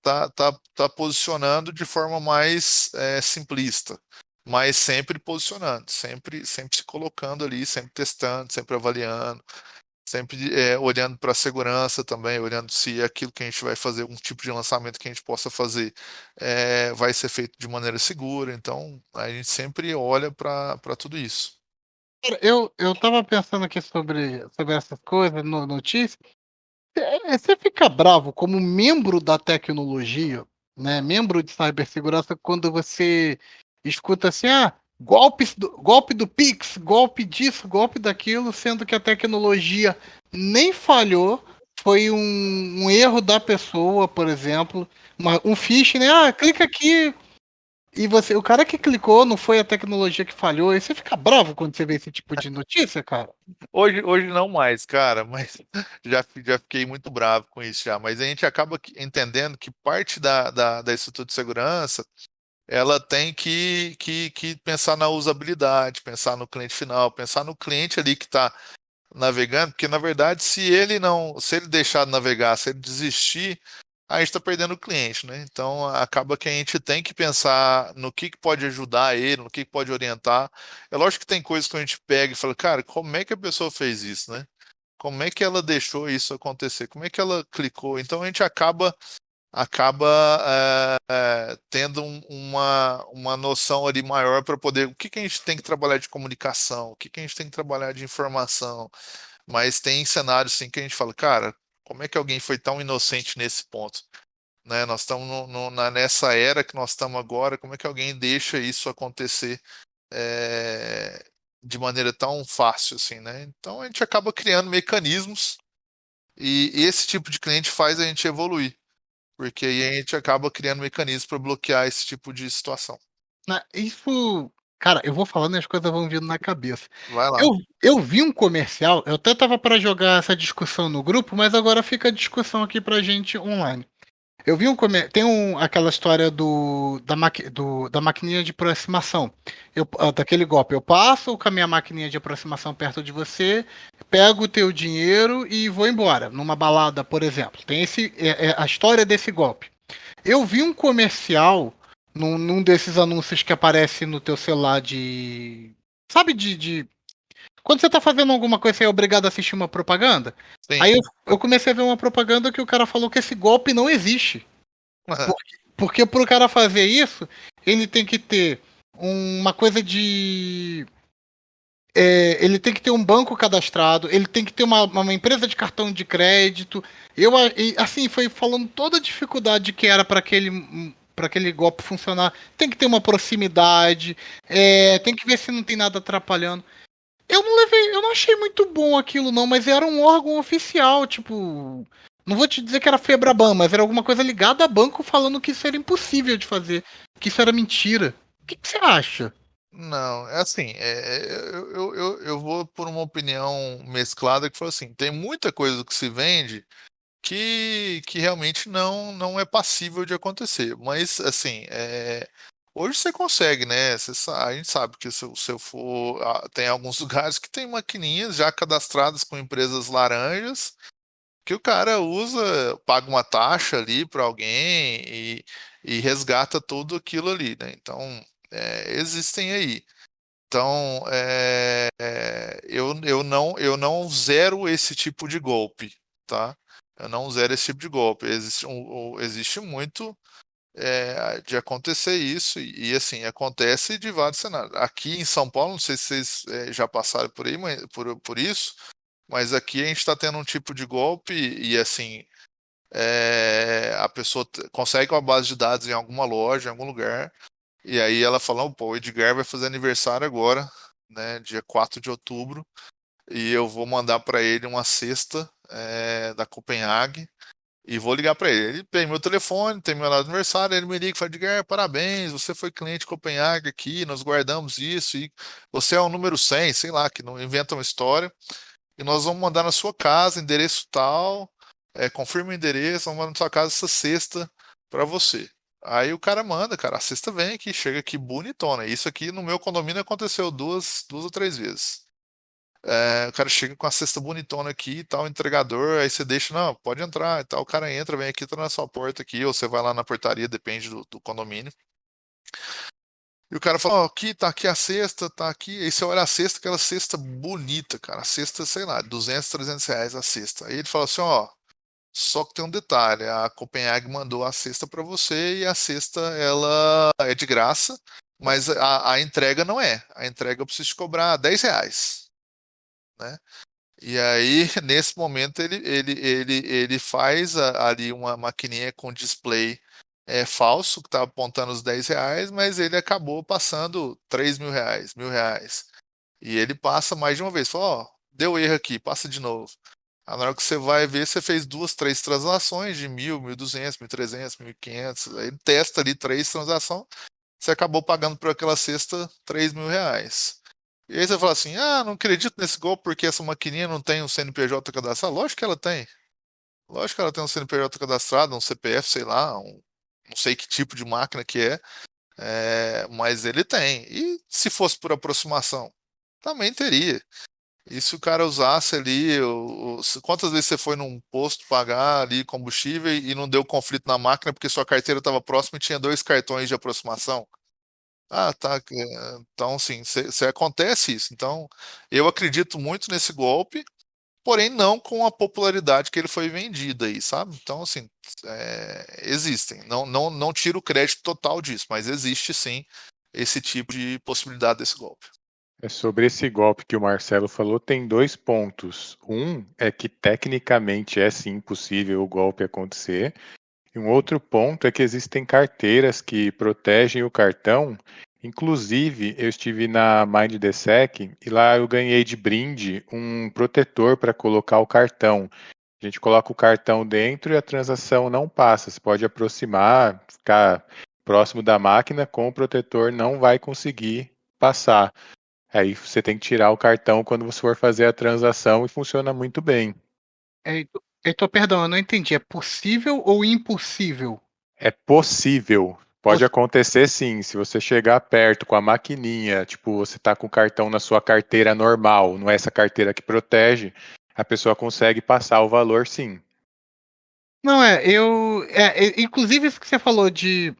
tá posicionando de forma mais simplista, mas sempre posicionando, sempre se colocando ali, sempre testando, sempre avaliando, sempre olhando para a segurança também, olhando se aquilo que a gente vai fazer, um tipo de lançamento que a gente possa fazer, vai ser feito de maneira segura. Então, a gente sempre olha para tudo isso. Cara, eu tava pensando aqui sobre essas coisas, notícias. Você fica bravo como membro da tecnologia, né? Membro de cibersegurança, quando você escuta assim, golpe do Pix, golpe disso, golpe daquilo, sendo que a tecnologia nem falhou, foi um erro da pessoa, por exemplo, um phishing, né? Ah, clica aqui e o cara que clicou não foi a tecnologia que falhou. E você fica bravo quando você vê esse tipo de notícia, cara? Hoje não mais, cara, mas já fiquei muito bravo com isso já. Mas a gente acaba entendendo que parte da estrutura de segurança ela tem que pensar na usabilidade, pensar no cliente final, pensar no cliente ali que está navegando, porque na verdade, se ele deixar de navegar, se ele desistir, a gente está perdendo o cliente, né? Então acaba que a gente tem que pensar no que pode ajudar ele, no que pode orientar. É lógico que tem coisas que a gente pega e fala, cara, como é que a pessoa fez isso, né? Como é que ela deixou isso acontecer? Como é que ela clicou? Então a gente acaba tendo uma noção ali maior para poder o que a gente tem que trabalhar de comunicação, o que a gente tem que trabalhar de informação, mas tem cenários sim que a gente fala, cara, como é que alguém foi tão inocente nesse ponto? Né? Nós estamos nessa era que nós estamos agora, como é que alguém deixa isso acontecer de maneira tão fácil assim, né? Então a gente acaba criando mecanismos e esse tipo de cliente faz a gente evoluir. Porque aí a gente acaba criando mecanismos para bloquear esse tipo de situação. Isso, cara, eu vou falando e as coisas vão vindo na cabeça. Vai lá. Eu vi um comercial, eu até tava para jogar essa discussão no grupo, mas agora fica a discussão aqui pra gente online. Eu vi aquela história da maquininha de aproximação. Daquele golpe. Eu passo com a minha maquininha de aproximação perto de você, pego o teu dinheiro e vou embora. Numa balada, por exemplo. Tem a história desse golpe. Eu vi um comercial num desses anúncios que aparece no teu celular de. Sabe, quando você tá fazendo alguma coisa, você é obrigado a assistir uma propaganda? Sim. Aí eu comecei a ver uma propaganda que o cara falou que esse golpe não existe. Porque pro cara fazer isso, ele tem que ter uma coisa de. Ele tem que ter um banco cadastrado, ele tem que ter uma empresa de cartão de crédito. Assim, foi falando toda a dificuldade que era para aquele golpe funcionar. Tem que ter uma proximidade, tem que ver se não tem nada atrapalhando. Eu não achei muito bom aquilo, não, mas era um órgão oficial, tipo. Não vou te dizer que era Febraban, mas era alguma coisa ligada a banco falando que isso era impossível de fazer, que isso era mentira. O que você acha? Não, é assim, eu vou por uma opinião mesclada que foi assim, tem muita coisa que se vende que realmente não é passível de acontecer, mas assim, hoje você consegue, né? A gente sabe que se eu for, tem alguns lugares que tem maquininhas já cadastradas com empresas laranjas que o cara usa, paga uma taxa ali para alguém e resgata tudo aquilo ali, né? Então, existem aí. Então, eu não zero esse tipo de golpe, tá? Eu não zero esse tipo de golpe. Existe muito de acontecer isso, e assim, acontece de vários cenários. Aqui em São Paulo, não sei se vocês já passaram por aí, por isso, mas aqui a gente está tendo um tipo de golpe e assim, a pessoa consegue uma base de dados em alguma loja, em algum lugar, e aí ela fala: "Pô, o Edgar vai fazer aniversário agora, né, dia 4 de outubro, e eu vou mandar para ele uma cesta da Copenhague e vou ligar para ele. Ele tem meu telefone, tem meu aniversário, ele me liga e fala: Edgar, parabéns, você foi cliente Copenhague aqui, nós guardamos isso, e você é o número 100, sei lá, que não inventa uma história, e nós vamos mandar na sua casa, endereço tal, confirma o endereço, vamos mandar na sua casa essa cesta para você." Aí o cara manda, cara, a cesta vem aqui, chega aqui bonitona. Isso aqui no meu condomínio aconteceu duas ou três vezes. O cara chega com a cesta bonitona aqui e tal, entregador, aí você deixa, não, pode entrar e tal. O cara entra, vem aqui, tá na sua porta aqui, ou você vai lá na portaria, depende do condomínio. E o cara fala: "Ó, aqui, tá aqui a cesta, tá aqui." Aí você olha a cesta, aquela cesta bonita, cara. A cesta, sei lá, 200, 300 reais a cesta. Aí ele fala assim: "Ó, só que tem um detalhe, a Copenhague mandou a cesta para você e a cesta, ela é de graça, mas a entrega não é. A entrega eu preciso te cobrar 10 reais, né?" E aí, nesse momento, ele faz ali uma maquininha com display falso, que está apontando os 10 reais, mas ele acabou passando 3.000 reais, 1.000 reais. E ele passa mais de uma vez, fala: "Ó, deu erro aqui, passa de novo." Aí, na hora que você vai ver, você fez duas, três transações de 1.000, 1.200, 1.300, 1.500. Aí ele testa ali três transações, você acabou pagando por aquela cesta 3.000 reais. E aí você fala assim: "Ah, não acredito nesse golpe porque essa maquininha não tem um CNPJ cadastrado." Lógico que ela tem. Lógico que ela tem um CNPJ cadastrado, um CPF, sei lá, não sei que tipo de máquina que mas ele tem. E se fosse por aproximação, também teria. E se o cara usasse ali, quantas vezes você foi num posto pagar ali combustível e não deu conflito na máquina porque sua carteira estava próxima e tinha dois cartões de aproximação? Ah, tá. Então, sim, acontece isso. Então, eu acredito muito nesse golpe, porém não com a popularidade que ele foi vendido aí, sabe? Então, assim, existem. Não, não, não tiro o crédito total disso, mas existe sim esse tipo de possibilidade desse golpe. Sobre esse golpe que o Marcelo falou, tem dois pontos. Um é que tecnicamente é sim possível o golpe acontecer. E um outro ponto é que existem carteiras que protegem o cartão. Inclusive, eu estive na MindDSec e lá eu ganhei de brinde um protetor para colocar o cartão. A gente coloca o cartão dentro e a transação não passa. Você pode aproximar, ficar próximo da máquina, com o protetor não vai conseguir passar. Aí você tem que tirar o cartão quando você for fazer a transação e funciona muito bem. Heitor, perdão, eu não entendi. É possível ou impossível? É possível. Pode acontecer sim, se você chegar perto com a maquininha, tipo, você tá com o cartão na sua carteira normal, não é essa carteira que protege, a pessoa consegue passar o valor sim. Não, inclusive isso que você falou de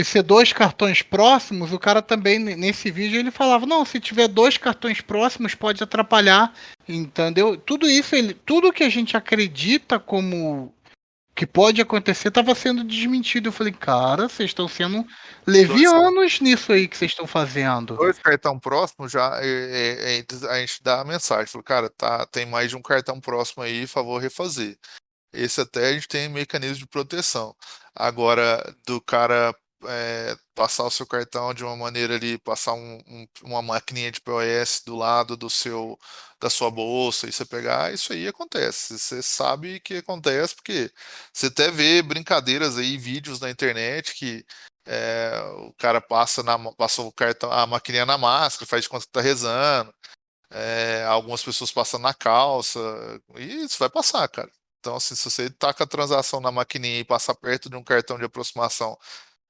ser dois cartões próximos, o cara também, nesse vídeo, ele falava: não, se tiver dois cartões próximos, pode atrapalhar, entendeu? Tudo isso, tudo que a gente acredita como que pode acontecer, estava sendo desmentido. Eu falei: cara, vocês estão sendo levianos nisso aí que vocês estão fazendo. Dois cartão próximo já a gente dá a mensagem, fala: "Cara, tá, tem mais de um cartão próximo aí, favor refazer." Esse até a gente tem mecanismo de proteção. Agora, do cara passar o seu cartão de uma maneira ali, passar uma maquininha de POS do lado da sua bolsa e você pegar, isso aí acontece. Você sabe que acontece porque você até vê brincadeiras aí, vídeos na internet que o cara passa o cartão, a maquininha na máscara, faz de conta que tá rezando. Algumas pessoas passam na calça, e isso vai passar, cara. Então, assim, se você taca a transação na maquininha e passar perto de um cartão de aproximação,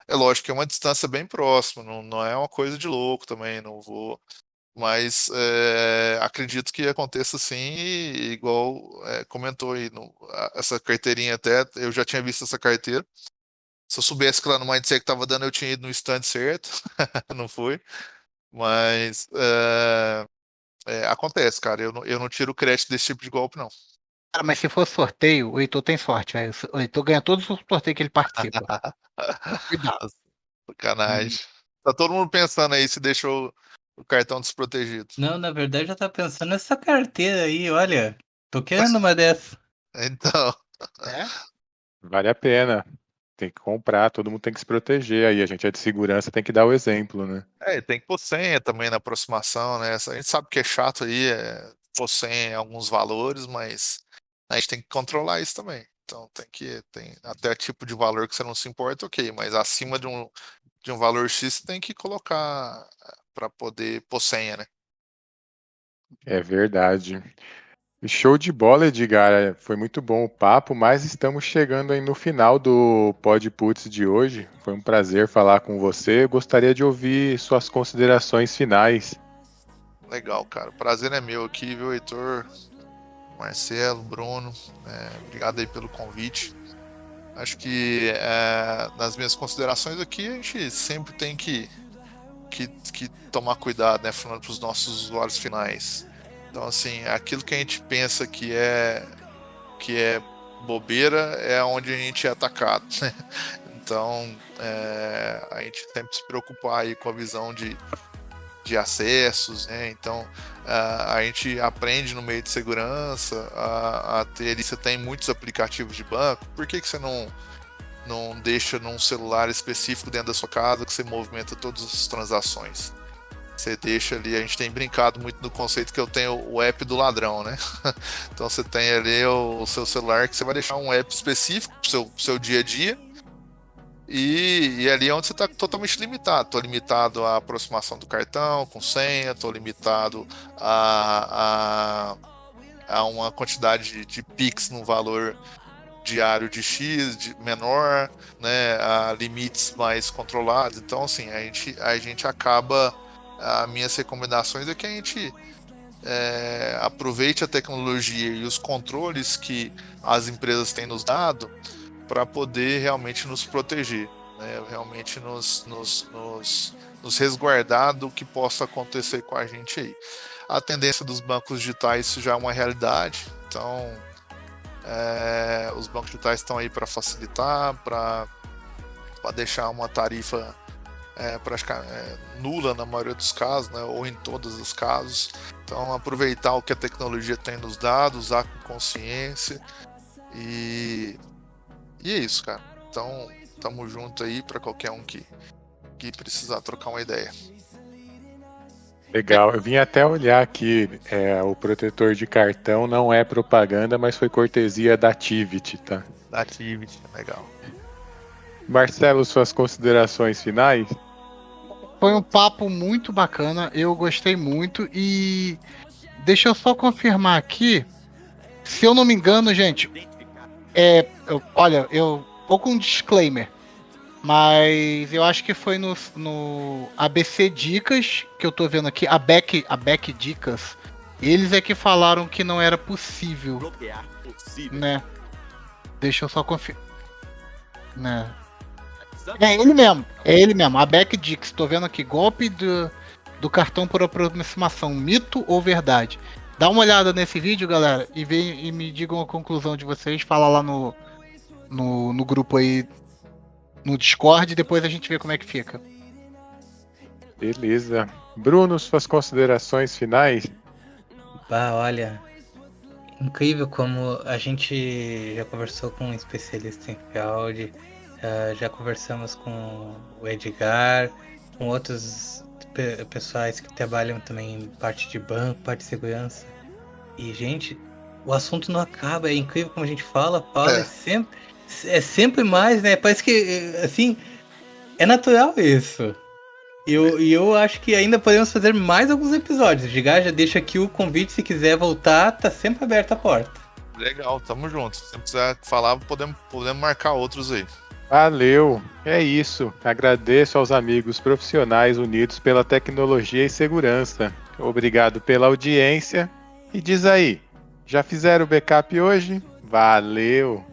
é lógico que é uma distância bem próxima, não é uma coisa de louco também, não vou. Mas acredito que aconteça sim, e igual comentou aí, essa carteirinha até, eu já tinha visto essa carteira. Se eu soubesse que lá no Mindset que tava dando, eu tinha ido no stand certo, não foi. Mas acontece, cara, eu não tiro crédito desse tipo de golpe, não. Cara, mas se for sorteio, o Heitor tem sorte, velho. O Heitor ganha todos os sorteios que ele participa. Cuidado. Sacanagem. Tá todo mundo pensando aí se deixou o cartão desprotegido. Não, na verdade eu tava pensando nessa carteira aí, olha. Tô querendo uma dessa. Então, É? Vale a pena. Tem que comprar, todo mundo tem que se proteger. Aí a gente é de segurança, tem que dar o exemplo, né? tem que pôr senha também na aproximação, né? A gente sabe que é chato aí, pôr senha em alguns valores, mas a gente tem que controlar isso também. Então tem até tipo de valor que você não se importa, ok, mas acima de um valor X você tem que colocar para poder pôr senha, né? É verdade. Show de bola, Edgar. Foi muito bom o papo, mas estamos chegando aí no final do Pod Puts de hoje. Foi um prazer falar com você. Eu gostaria de ouvir suas considerações finais. Legal, cara. O prazer é meu aqui, viu, Heitor, Marcelo, Bruno. Obrigado aí pelo convite. Acho que nas minhas considerações aqui a gente sempre tem que tomar cuidado, né, falando para os nossos usuários finais. Então, assim, aquilo que a gente pensa que é bobeira é onde a gente é atacado, né? Então, a gente sempre se preocupar aí com a visão de acessos, né? Então, a gente aprende no meio de segurança a ter ali, você tem muitos aplicativos de banco, por que você não deixa num celular específico dentro da sua casa que você movimenta todas as transações? Você deixa ali, a gente tem brincado muito no conceito que eu tenho o app do ladrão, né? Então você tem ali o seu celular que você vai deixar um app específico pro seu dia a dia, e ali é onde você está totalmente limitado. Estou limitado à aproximação do cartão com senha, estou limitado a uma quantidade de Pix num valor diário de X, menor, né, a limites mais controlados. Então, assim, a gente acaba. As minhas recomendações é que a gente aproveite a tecnologia e os controles que as empresas têm nos dado para poder realmente nos proteger, né, realmente nos resguardar do que possa acontecer com a gente aí. A tendência dos bancos digitais, isso já é uma realidade, então os bancos digitais estão aí para facilitar, para deixar uma tarifa praticamente nula na maioria dos casos, né, ou em todos os casos. Então, aproveitar o que a tecnologia tem nos dado, usar com consciência, e é isso, cara. Então, tamo junto aí para qualquer um que precisar trocar uma ideia. Legal, eu vim até olhar aqui, o protetor de cartão não é propaganda, mas foi cortesia da Tivit, tá? Da Tivit, legal. Marcelo, suas considerações finais? Foi um papo muito bacana, eu gostei muito e deixa eu só confirmar aqui, se eu não me engano, gente, olha, eu vou com um disclaimer, mas eu acho que foi no ABC Dicas que eu tô vendo aqui, a Beck Dicas, eles é que falaram que não era possível, né? Deixa eu só confirmar, né? É ele mesmo, a Beck Dix. Tô vendo aqui, golpe do cartão por aproximação, mito ou verdade? Dá uma olhada nesse vídeo, galera, e me digam a conclusão de vocês. Fala lá no grupo aí, no Discord, e depois a gente vê como é que fica. Beleza. Bruno, suas considerações finais? Bah, olha, incrível como a gente já conversou com um especialista em fraude, já conversamos com o Edgar, com outros pessoais que trabalham também em parte de banco, parte de segurança. E, gente, o assunto não acaba, é incrível como a gente fala, é sempre mais, né? Parece que, assim, é natural isso. E eu acho que ainda podemos fazer mais alguns episódios. O Edgar já deixa aqui o convite, se quiser voltar, tá sempre aberta a porta. Legal, tamo junto. Se quiser falar, podemos marcar outros aí. Valeu, é isso. Agradeço aos amigos profissionais unidos pela tecnologia e segurança. obrigado pela audiência. E diz aí, já fizeram o backup hoje? Valeu!